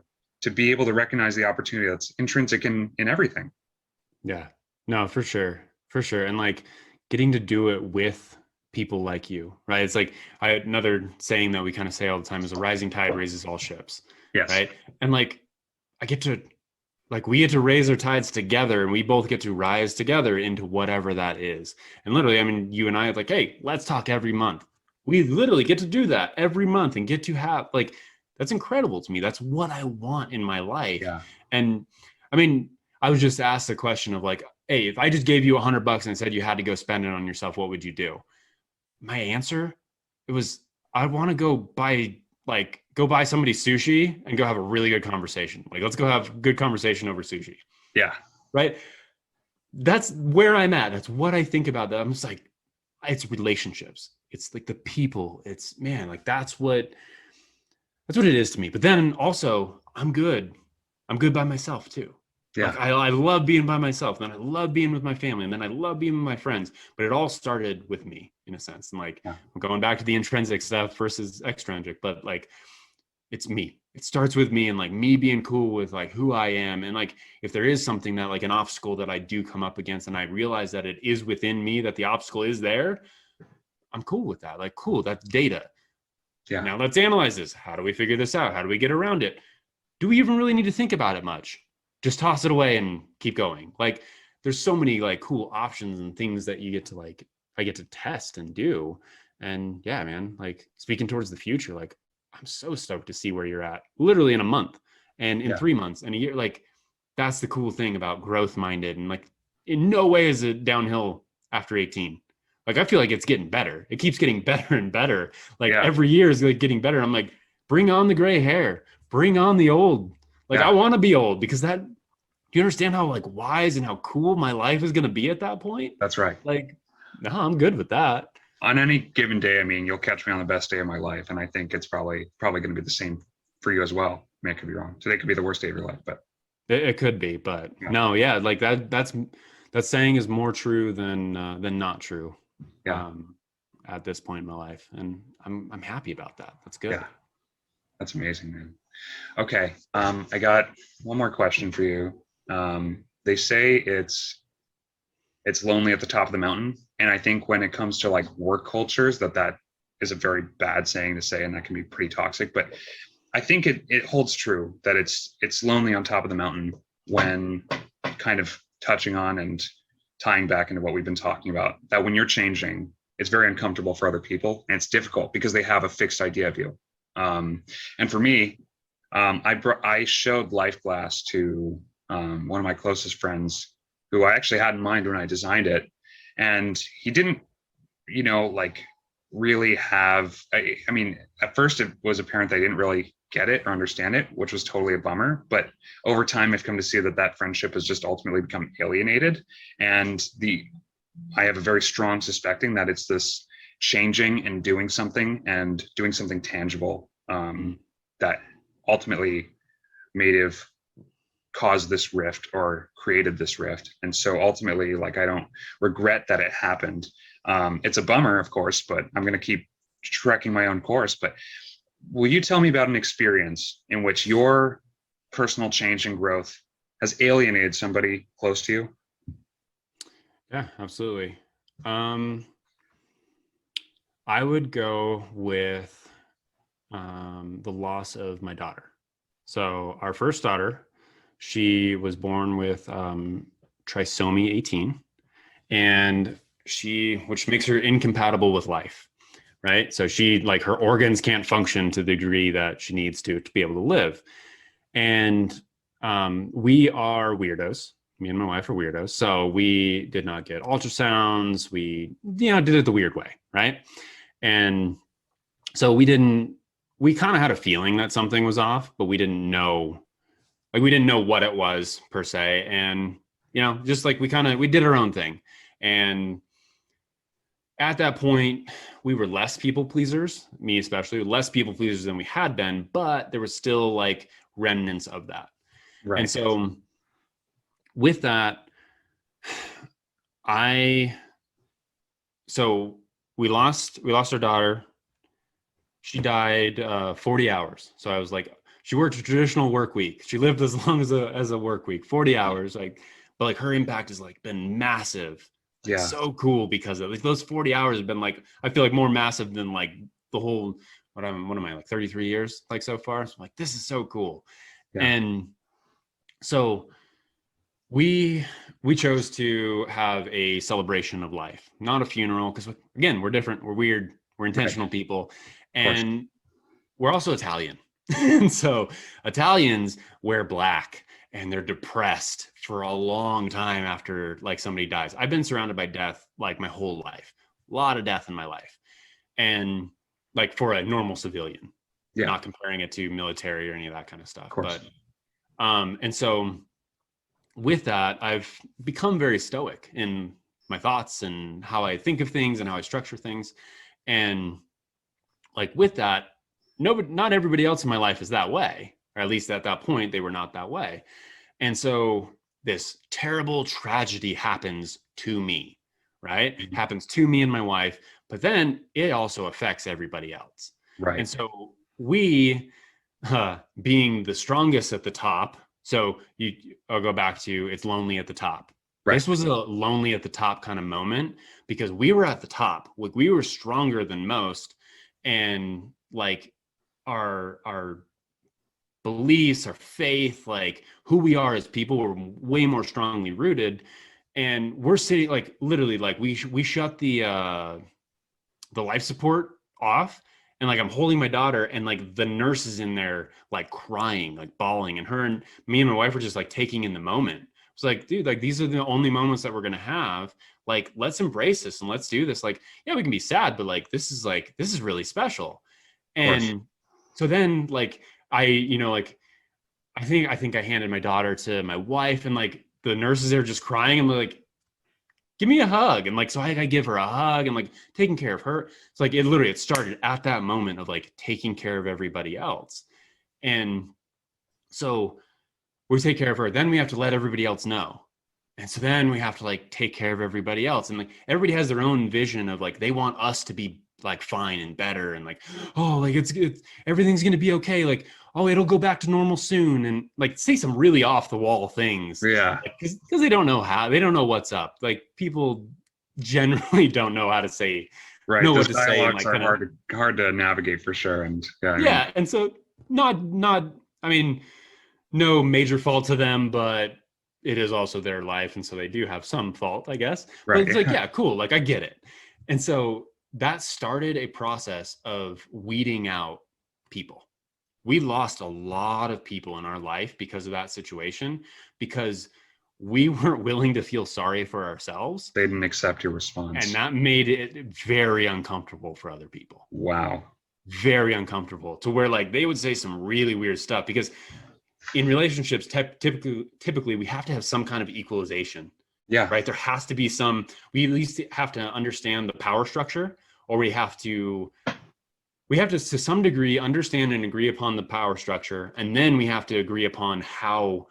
be able to recognize the opportunity that's intrinsic in everything. Yeah, no, for sure. For sure. And like getting to do it with people like you, right? It's like another saying that we kind of say all the time is a rising tide raises all ships. Yes. Right. And like we get to raise our tides together, and we both get to rise together into whatever that is. And literally, I mean, you and I are like, hey, let's talk every month. We literally get to do that every month and get to have like, that's incredible to me. That's what I want in my life. Yeah. And I mean, I was just asked the question of like, hey, if I just gave you $100 and said you had to go spend it on yourself, what would you do? My answer, it was, I want to go buy somebody sushi and go have a really good conversation. Like, let's go have a good conversation over sushi. Yeah. Right. That's where I'm at. That's what I think about that. I'm just like, it's relationships. It's like the people. It's, man, like that's what it is to me. But then also I'm good by myself too. Yeah. Like I love being by myself, then I love being with my family, and then I love being with my friends. But it all started with me in a sense. And like I'm going back to the intrinsic stuff versus extrinsic. But like it's me. It starts with me and like me being cool with like who I am. And like, if there is something that like an obstacle that I do come up against and I realize that it is within me, that the obstacle is there, I'm cool with that. Like, cool, that's data. Yeah. Now let's analyze this. How do we figure this out? How do we get around it? Do we even really need to think about it much? Just toss it away and keep going. Like, there's so many like cool options and things that you get to like, I get to test and do. And yeah, man, like speaking towards the future, like I'm so stoked to see where you're at literally in a month and in 3 months and a year. Like, that's the cool thing about growth minded. And like, in no way is it downhill after 18. Like, I feel like it's getting better. It keeps getting better and better. Like every year is like getting better. I'm like, bring on the gray hair, bring on the old. Like, I want to be old because that, do you understand how like wise and how cool my life is going to be at that point? That's right. Like, no, I'm good with that. On any given day, I mean, you'll catch me on the best day of my life. And I think it's probably going to be the same for you as well. I mean, I could be wrong. Today could be the worst day of your life, but it could be, but no, yeah. Like that saying is more true than not true. At this point in my life. And I'm happy about that. That's good. Yeah. That's amazing, man. Okay. I got one more question for you. They say it's lonely at the top of the mountain. And I think when it comes to like work cultures, that is a very bad saying to say, and that can be pretty toxic, but I think it holds true that it's lonely on top of the mountain, when kind of touching on and tying back into what we've been talking about, that when you're changing, it's very uncomfortable for other people and it's difficult because they have a fixed idea of you. And for me, I showed lifeGlass to one of my closest friends who I actually had in mind when I designed it. And he didn't, like really have, I mean, at first it was apparent that I didn't really get it or understand it, which was totally a bummer. But over time, I've come to see that friendship has just ultimately become alienated. And I have a very strong suspecting that it's this changing and doing something tangible that ultimately may have caused this rift or created this rift. And so ultimately, like, I don't regret that it happened. It's a bummer, of course, but I'm going to keep trekking my own course. But will you tell me about an experience in which your personal change and growth has alienated somebody close to you? Yeah, absolutely. I would go with the loss of my daughter. So our first daughter, she was born with trisomy 18, and which makes her incompatible with life, right? So like her organs can't function to the degree that she needs to be able to live. And we are weirdos. Me and my wife are weirdos. So we did not get ultrasounds. We, did it the weird way, right? And so we kind of had a feeling that something was off, but we didn't know what it was per se. And, just like we did our own thing. And at that point, we were less people pleasers, me especially, less people pleasers than we had been, but there was still like remnants of that. Right. And so with that, so we lost our daughter. She died 40 hours. So I was like, she worked a traditional work week. She lived as long as a work week, 40 hours. But like her impact has like been massive. Like, so cool because of like those 40 hours have been like, I feel like more massive than like the whole, what am I like 33 years like so far. So I'm like, this is so cool. Yeah. And so we chose to have a celebration of life, not a funeral. Cause again, we're different. We're weird. We're intentional people. And we're also Italian. And so Italians wear black and they're depressed for a long time after like somebody dies. I've been surrounded by death like my whole life, a lot of death in my life. And like for a normal civilian, not comparing it to military or any of that kind of stuff. But, and so with that, I've become very stoic in my thoughts and how I think of things and how I structure things. And like with that, not everybody else in my life is that way, or at least at that point, they were not that way. And so this terrible tragedy happens to me, right? It happens to me and my wife, but then it also affects everybody else. Right. And so we being the strongest at the top. So I'll go back to it's lonely at the top. Right. This was a lonely at the top kind of moment because we were at the top. Like we were stronger than most, and like our beliefs, our faith, like who we are as people were way more strongly rooted. And we're sitting like literally like we shut the life support off, and like I'm holding my daughter, and like the nurse is in there like crying, like bawling, and her and me and my wife were just like taking in the moment. It's like, dude, like these are the only moments that we're gonna have. Like, let's embrace this and let's do this. Like, yeah, we can be sad, but like this is really special. And so then like like I think I handed my daughter to my wife, and like the nurses are just crying, and like, give me a hug. And like, so I give her a hug and like taking care of her. It's like, it started at that moment of like taking care of everybody else. And so we take care of her. Then we have to let everybody else know. And so then we have to like take care of everybody else. And like, everybody has their own vision of like, they want us to be like fine and better. And like, oh, like it's everything's going to be okay. Like, oh, it'll go back to normal soon. And like say some really off the wall things. Yeah. Because they don't know what's up. Like people generally don't know how to say, Right. know Those what to say. dialogues Like, are hard to navigate for sure. And yeah. And so I mean, no major fault to them, but it is also their life. And so they do have some fault, I guess. Right. But it's like, yeah, cool. Like I get it. And so that started a process of weeding out people. We lost a lot of people in our life because of that situation, because we weren't willing to feel sorry for ourselves. They didn't accept your response. And that made it very uncomfortable for other people. Wow. Very uncomfortable, to where like they would say some really weird stuff, because in relationships, typically we have to have some kind of equalization. Yeah. Right. There has to be we at least have to understand the power structure, or we have to some degree understand and agree upon the power structure. And then we have to agree upon how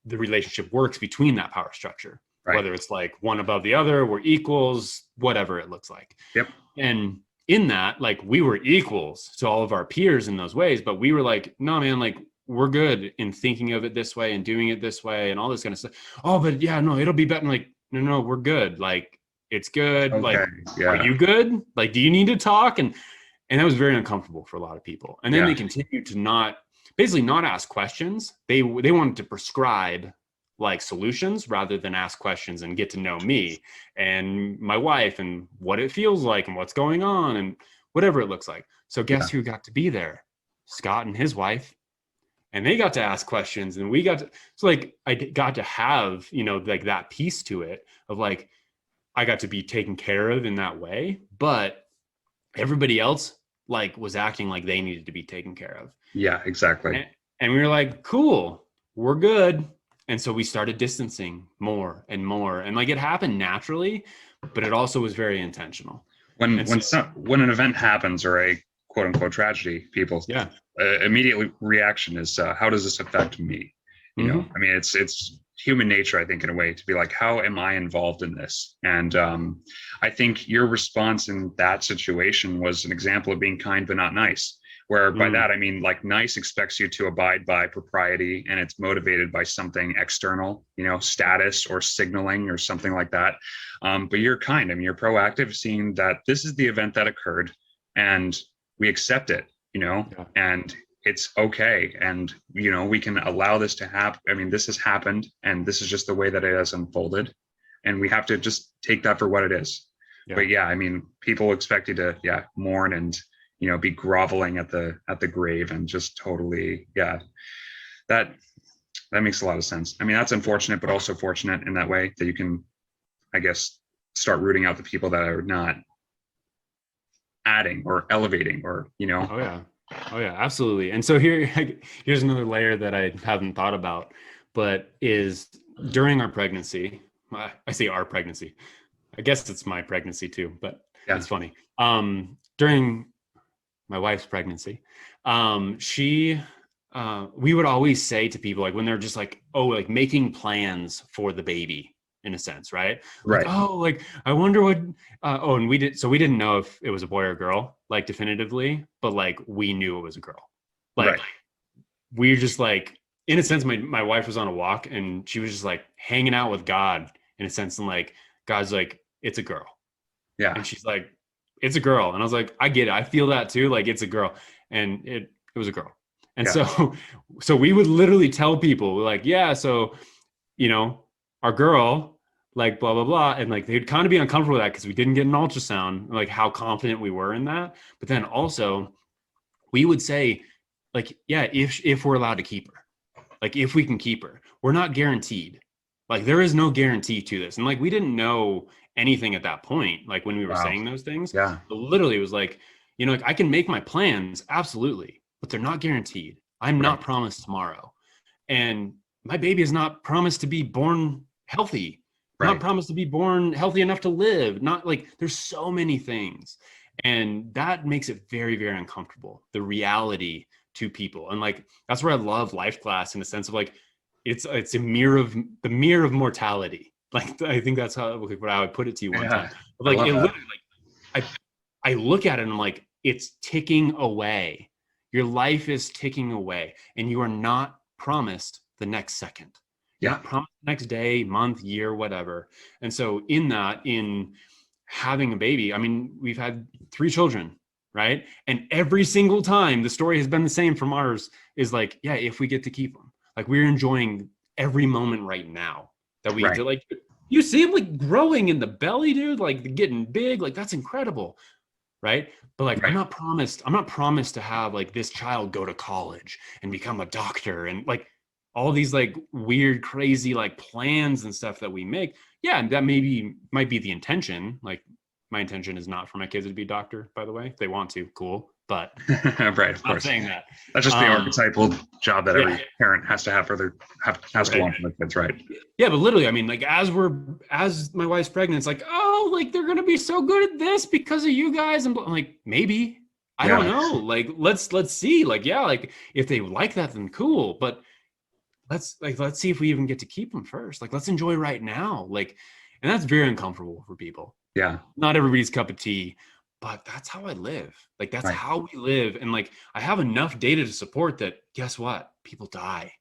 the relationship works between that power structure, right. Whether it's like one above the other, we're equals, whatever it looks like. Yep. And in that, like we were equals to all of our peers in those ways, but we were like, no, man, like we're good in thinking of it this way and doing it this way and all this kind of stuff. Oh, but yeah, no, it'll be better. Like, no, we're good. Like, it's good. Okay. Like, yeah. Are you good? Like, do you need to talk? And that was very uncomfortable for a lot of people. And then they continued to not ask questions. They wanted to prescribe like solutions rather than ask questions and get to know me and my wife and what it feels like and what's going on and whatever it looks like. So guess who got to be there? Scott and his wife. And they got to ask questions, and we got to, so like, I got to have, like that piece to it of like, I got to be taken care of in that way, but everybody else like was acting like they needed to be taken care of. Yeah, exactly. And we were like, cool, we're good. And so we started distancing more and more. And like, it happened naturally, but it also was very intentional. When an event happens, or a quote unquote tragedy, people immediately reaction is how does this affect me? You know, I mean, it's human nature, I think, in a way, to be like, how am I involved in this? And I think your response in that situation was an example of being kind but not nice, where by that I mean, like, nice expects you to abide by propriety, and it's motivated by something external, status or signaling or something like that. But you're kind. I mean, you're proactive, seeing that this is the event that occurred and we accept it, and it's okay. And, we can allow this to happen. I mean, this has happened, and this is just the way that it has unfolded. And we have to just take that for what it is. Yeah. But I mean, people expect you to, mourn and, be groveling at the grave and just totally, that makes a lot of sense. I mean, that's unfortunate, but also fortunate in that way that you can, I guess, start rooting out the people that are not adding or elevating or, Oh yeah, absolutely. And so here's another layer that I haven't thought about, but is during our pregnancy, I say our pregnancy, I guess it's my pregnancy too, but it's funny. During my wife's pregnancy, we would always say to people, like, when they're just like, oh, like making plans for the baby, in a sense, right? Right. Like, oh, like, I wonder what, and we didn't know if it was a boy or girl, like definitively, but like, we knew it was a girl. Like, we're just like, in a sense, my wife was on a walk and she was just like hanging out with God in a sense. And like, God's like, it's a girl. Yeah. And she's like, it's a girl. And I was like, I get it. I feel that too. Like, it's a girl. And it was a girl. And Yeah. so we would literally tell people like, yeah, so, you know, our girl, like blah, blah, blah. And like, they'd kind of be uncomfortable with that because we didn't get an ultrasound, like how confident we were in that. But then also we would say like, yeah, if we're allowed to keep her, like if we can keep her, we're not guaranteed. Like there is no guarantee to this. And like, we didn't know anything at that point, like when we were Wow. saying those things. Yeah. But literally it was like, you know, like I can make my plans, absolutely, but they're not guaranteed. I'm not promised tomorrow. And my baby is not promised to be born healthy, not promised to be born healthy enough to live. Not like there's so many things. And that makes it very, very uncomfortable, the reality to people. And like, that's where I love lifeGlass in the sense of like, it's a mirror of the mirror of mortality. Like, I think that's how what I would put it to you one time. But like, it literally, like, I look at it and I'm like, it's ticking away. Your life is ticking away and you are not promised the next second. You're not promised the next day, month, year, whatever. And so in having a baby, I mean, we've had 3 children, right? And every single time the story has been the same from ours is like, yeah, if we get to keep them, like we're enjoying every moment right now that we get to, like, you see them like growing in the belly, dude, like getting big, like that's incredible. Right. But like, I'm not promised to have like this child go to college and become a doctor and like all these like weird, crazy, like plans and stuff that we make. Yeah. And that might be the intention. Like my intention is not for my kids to be a doctor, by the way. If they want to, cool. But right, of course. Saying that. That's just the archetypal job that every parent has to have for their has to want for their kids, right? Yeah, but literally, I mean, like as my wife's pregnant, it's like, oh, like they're gonna be so good at this because of you guys, and I'm like, maybe. I don't know. Like, let's see. Like, yeah, like if they like that, then cool. But let's see if we even get to keep them first. Like, let's enjoy right now. Like, and that's very uncomfortable for people. Yeah. Not everybody's cup of tea. But that's how I live. Like, that's how we live. And like, I have enough data to support that. Guess what? People die.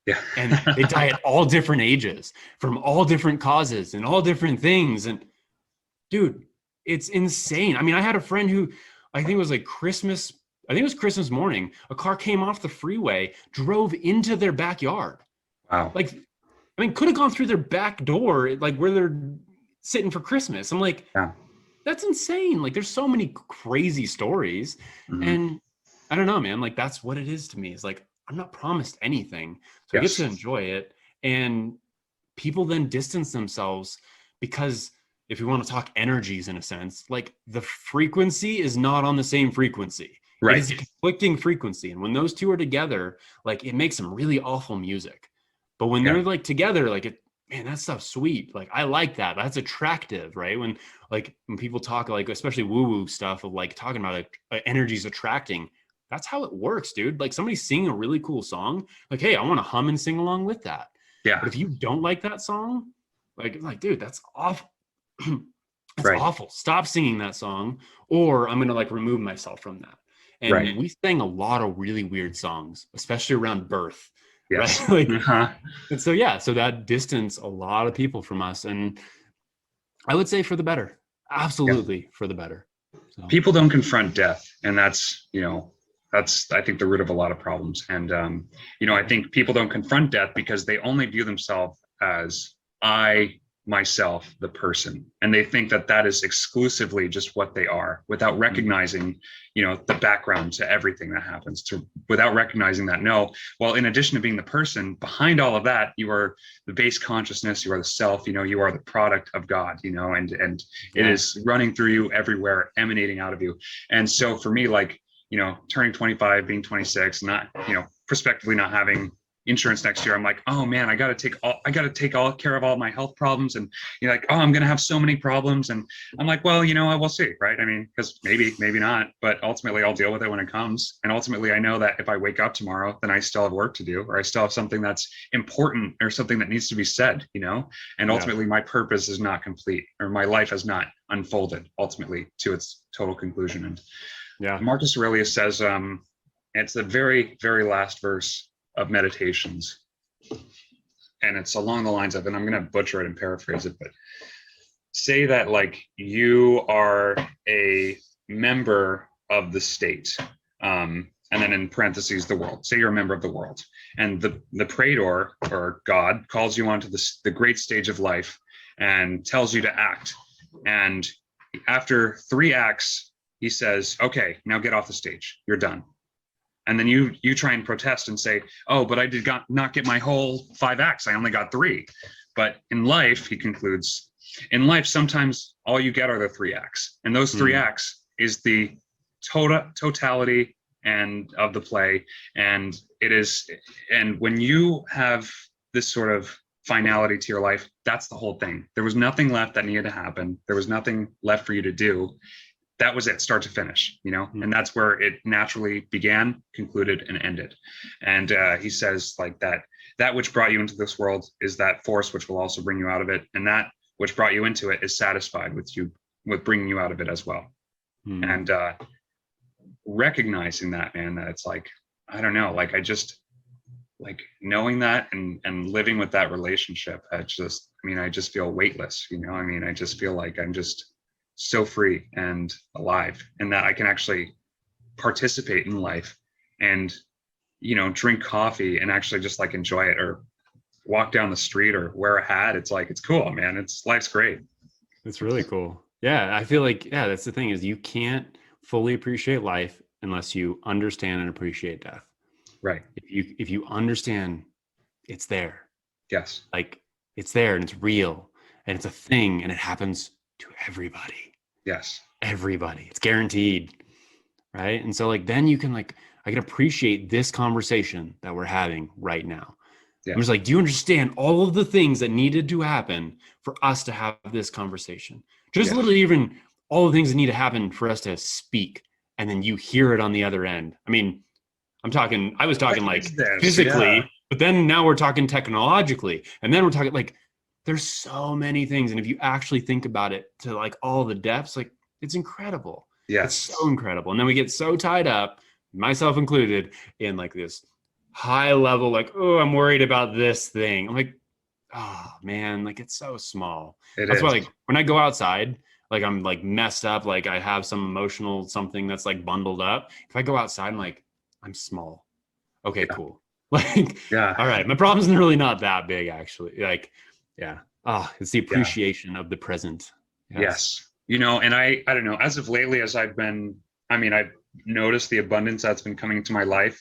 Yeah. And they die at all different ages from all different causes and all different things. And dude, it's insane. I mean, I had a friend who I think it was like Christmas. I think it was Christmas morning. A car came off the freeway, drove into their backyard. Wow. Like, I mean, could have gone through their back door, like where they're sitting for Christmas. I'm like, that's insane. Like there's so many crazy stories. And I don't know, man, like that's what it is to me. It's like, I'm not promised anything. So I get to enjoy it. And people then distance themselves because if we want to talk energies in a sense, like the frequency is not on the same frequency. Right. It's a conflicting frequency. And when those two are together, like it makes some really awful music. But when they're like together, like man, that stuff's sweet. Like, I like that. That's attractive, right? When people talk, like, especially woo-woo stuff of like talking about like energies attracting, that's how it works, dude. Like somebody singing a really cool song, like, hey, I want to hum and sing along with that. Yeah. But if you don't like that song, like, dude, that's awful. That's awful. Stop singing that song, or I'm going to like remove myself from that. And we sang a lot of really weird songs, especially around birth. Yes. Right? And so, so that distance a lot of people from us. And I would say for the better, absolutely for the better. So. People don't confront death. And that's, that's, I think, the root of a lot of problems. And, I think people don't confront death because they only view themselves as myself, the person. And they think that that is exclusively just what they are without recognizing, the background to everything that happens, without recognizing that, well, in addition to being the person behind all of that, you are the base consciousness, you are the self, you are the product of God, and it is running through you everywhere, emanating out of you. And so for me, like, turning 25, being 26, not, prospectively not having insurance next year, I'm like, oh man, I got to take all care of all my health problems. And you're like, oh, I'm going to have so many problems. And I'm like, well, I will see. Right. I mean, because maybe not, but ultimately I'll deal with it when it comes. And ultimately I know that if I wake up tomorrow, then I still have work to do, or I still have something that's important or something that needs to be said, and ultimately my purpose is not complete, or my life has not unfolded ultimately to its total conclusion. And Marcus Aurelius says, it's the very, very last verse of meditations. And it's along the lines of, and I'm going to butcher it and paraphrase it, but say that like you are a member of the state, and then in parentheses, the world. Say you're a member of the world, and the praetor or God calls you onto the great stage of life and tells you to act. And after 3 acts, he says, okay, now get off the stage. You're done. And then you try and protest and say, oh, but I did not get my whole 5 acts. I only got 3. But in life, he concludes, in life, sometimes all you get are the 3 acts. And those 3 acts is the totality and of the play. And when you have this sort of finality to your life, that's the whole thing. There was nothing left that needed to happen. There was nothing left for you to do. That was it, start to finish, and that's where it naturally began, concluded, and ended. And he says like that which brought you into this world is that force which will also bring you out of it, and that which brought you into it is satisfied with bringing you out of it as well. And recognizing that, man, that it's like, I don't know, like I just like knowing that and living with that relationship, I just feel weightless, I just feel like I'm just so free and alive, and that I can actually participate in life and drink coffee and actually just like enjoy it, or walk down the street or wear a hat. It's like, it's cool, man. Life's great. It's really cool. Yeah, I feel like, that's the thing, is you can't fully appreciate life unless you understand and appreciate death. Right. If you understand it's there. Yes. Like it's there and it's real and it's a thing and it happens to everybody. Yes. Everybody. It's guaranteed. Right. And so like, then you can like, I can appreciate this conversation that we're having right now. Yeah. I'm just like, do you understand all of the things that needed to happen for us to have this conversation? Just literally even all the things that need to happen for us to speak. And then you hear it on the other end. I mean, I was talking like physically, but then now we're talking technologically. And then we're talking like, there's so many things. And if you actually think about it to like all the depths, like it's incredible. Yeah. It's so incredible. And then we get so tied up, myself included, in like this high level, like, oh, I'm worried about this thing. I'm like, oh man, like it's so small. That's why like when I go outside, like I'm like messed up, like I have some emotional something that's like bundled up. If I go outside, I'm like, I'm small. Okay, cool. Like, all right, my problem's really not that big actually. Like, it's the appreciation of the present. Yes. And I don't know, as of lately, as I've noticed the abundance that's been coming into my life.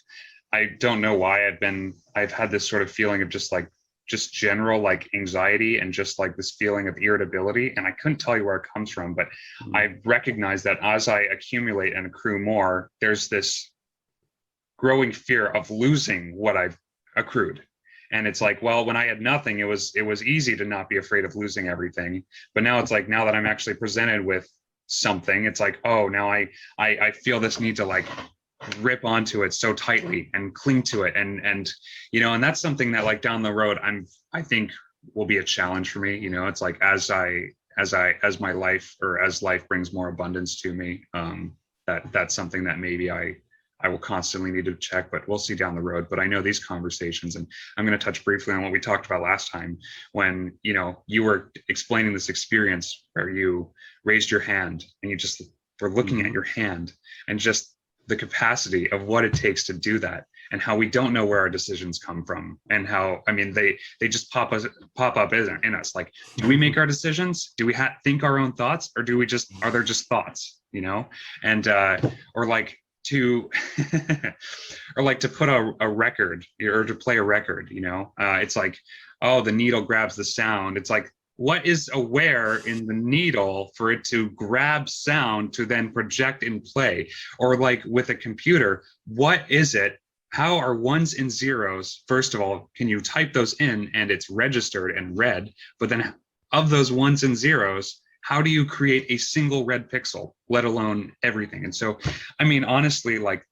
I don't know why I've had this sort of feeling of just general like anxiety and just like this feeling of irritability. And I couldn't tell you where it comes from, but I recognize that as I accumulate and accrue more, there's this growing fear of losing what I've accrued. And it's like, well, when I had nothing, it was easy to not be afraid of losing everything. But now it's like, now that I'm actually presented with something, it's like, oh, now I feel this need to like grip onto it so tightly and cling to it. And that's something that like down the road, I think will be a challenge for me. It's like, as my life, or as life brings more abundance to me, that's something that maybe I will constantly need to check, but we'll see down the road. But I know these conversations, and I'm going to touch briefly on what we talked about last time when, you were explaining this experience where you raised your hand and you just were looking at your hand and just the capacity of what it takes to do that, and how we don't know where our decisions come from, and how, they just pop up in us. Like, do we make our decisions? Do we think our own thoughts, or are there just thoughts, and, or like, to or like to put a record, or to play a record, it's like, oh, the needle grabs the sound. It's like, what is aware in the needle for it to grab sound to then project in play? Or like with a computer, what is it? How are ones and zeros? First of all, can you type those in and it's registered and read? But then of those ones and zeros, how do you create a single red pixel, let alone everything? And so, honestly, like,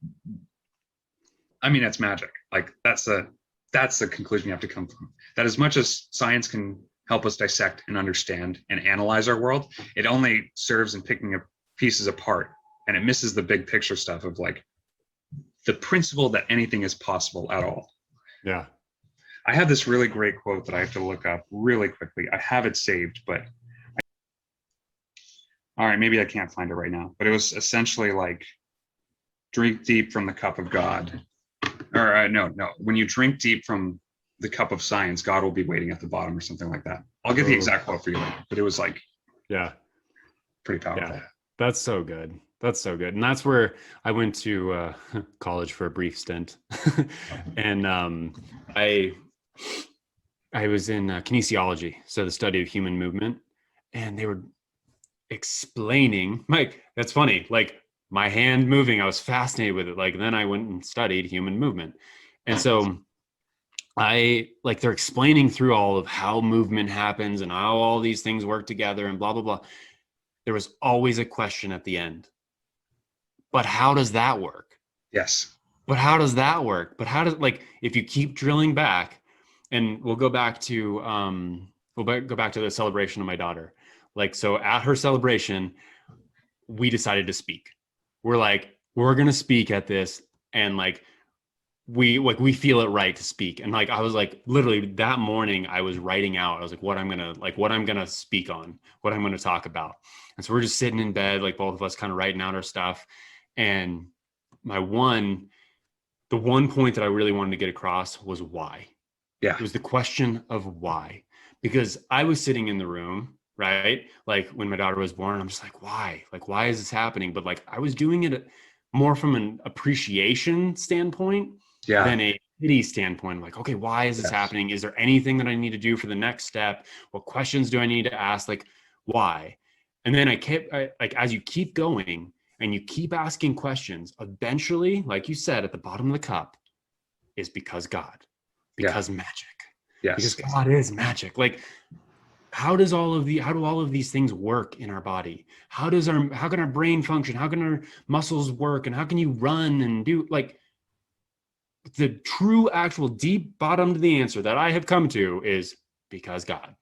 it's magic. Like that's the conclusion you have to come from. That as much as science can help us dissect and understand and analyze our world, it only serves in picking up pieces apart, and it misses the big picture stuff of like the principle that anything is possible at all. Yeah. I have this really great quote that I have to look up really quickly. I have it saved, but all right, maybe I can't find it right now. But it was essentially like, drink deep from the cup of God. Or no. When you drink deep from the cup of science, God will be waiting at the bottom, or something like that. I'll get the exact quote for you later, but it was like, yeah, pretty powerful. yeah. That's so good. That's so good. And that's where I went to college for a brief stint. And I was in kinesiology, so the study of human movement, and they were explaining, Mike, that's funny, like my hand moving, I was fascinated with it. Like then I went and studied human movement. And so they're explaining through all of how movement happens and how all these things work together and blah, blah, blah. There was always a question at the end. But how does that work? Yes. But how does that work? But how does, like, if you keep drilling back, and we'll go back to the celebration of my daughter. Like, so at her celebration, we decided to speak. We're like, we're going to speak at this. And like, we feel it right to speak. And like, I was like, literally that morning I was writing out, I was like, what I'm going to speak on, what I'm going to talk about. And so we're just sitting in bed, like both of us kind of writing out our stuff. And the one point that I really wanted to get across was why. Yeah. It was the question of why, because I was sitting in the room, right? Like when my daughter was born, I'm just like, why? Like, why is this happening? But like, I was doing it more from an appreciation standpoint than a pity standpoint. I'm like, okay, why is this happening? Is there anything that I need to do for the next step? What questions do I need to ask? Like, why? And then as you keep going and you keep asking questions, eventually, like you said, at the bottom of the cup is because God. Because magic. Yes. Because God is magic. Like, how do all of these things work in our body? How can our brain function? How can our muscles work? And how can you run and do, like, the true, actual deep bottom to the answer that I have come to is because God.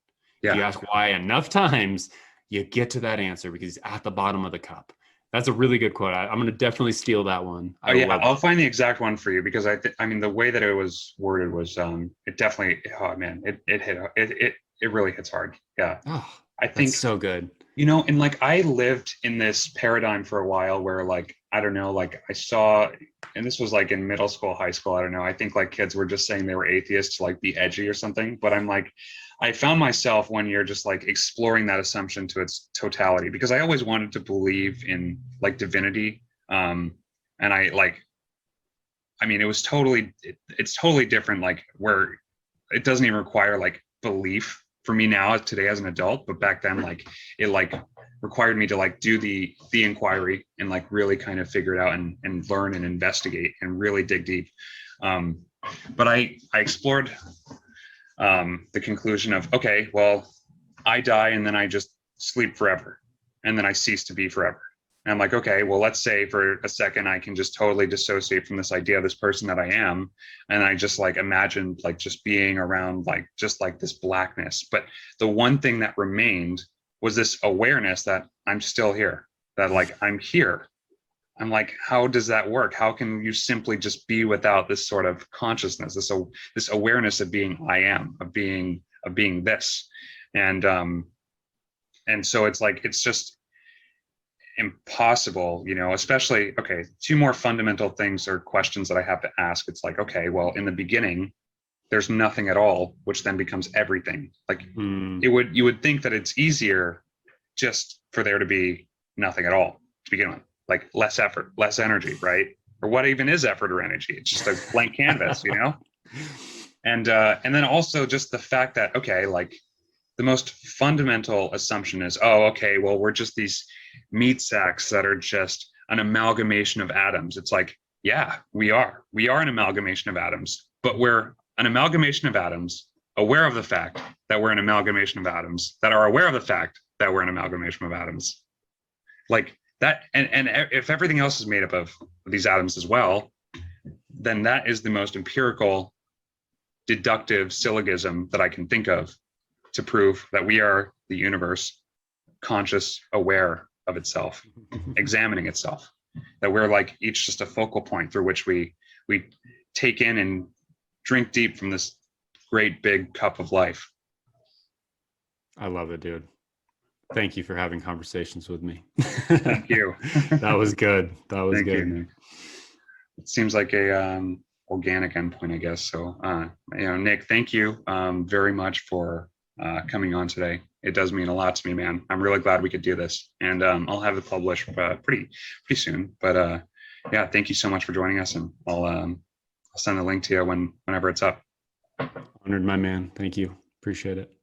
Yeah. If you ask why enough times, you get to that answer because it's at the bottom of the cup. That's a really good quote. I'm going to definitely steal that one. I'll find the exact one for you, because I mean, the way that it was worded was, it definitely, oh man, it really hits hard. Yeah. Oh, I think so good. And like, I lived in this paradigm for a while where, like, I don't know, like I saw, and this was like in middle school, high school, I don't know. I think like kids were just saying they were atheists to like be edgy or something. But I'm like, I found myself one year just like exploring that assumption to its totality, because I always wanted to believe in like divinity. And it was it's totally different, like where it doesn't even require like belief for me now today as an adult, but back then, like, it like required me to like do the inquiry and like really kind of figure it out and learn and investigate and really dig deep. But I explored the conclusion of, okay, well, I die and then I just sleep forever, and then I cease to be forever. And I'm like, okay, well, let's say for a second I can just totally dissociate from this idea of this person that I am, and I just like imagined like just being around like just like this blackness. But the one thing that remained was this awareness that I'm still here, that like I'm here. I'm like, how does that work? How can you simply just be without this sort of consciousness, this awareness of being I am, of being this? And so it's like, it's just impossible, especially, okay, two more fundamental things or questions that I have to ask. It's like, okay, well, in the beginning, there's nothing at all, which then becomes everything. Like you would think that it's easier just for there to be nothing at all to begin with, like less effort, less energy, right? Or what even is effort or energy? It's just a blank canvas, And then also just the fact that, okay, like the most fundamental assumption is, oh, okay, well, we're just these meat sacks that are just an amalgamation of atoms. It's like, yeah, we are an amalgamation of atoms, but we're an amalgamation of atoms, aware of the fact that we're an amalgamation of atoms, that are aware of the fact that we're an amalgamation of atoms. Like that, and if everything else is made up of these atoms as well, then that is the most empirical, deductive syllogism that I can think of to prove that we are the universe, conscious, aware of itself, examining itself, that we're like each just a focal point through which we take in and drink deep from this great big cup of life. I love it, dude. Thank you for having conversations with me. Thank you. That was good. That was Thank good. you, Nick. It seems like a organic endpoint, I guess. So, Nick, thank you very much for coming on today. It does mean a lot to me, man. I'm really glad we could do this, and I'll have it published pretty soon. But yeah, thank you so much for joining us, and I'll send the link to you whenever it's up. Honored, my man. Thank you. Appreciate it.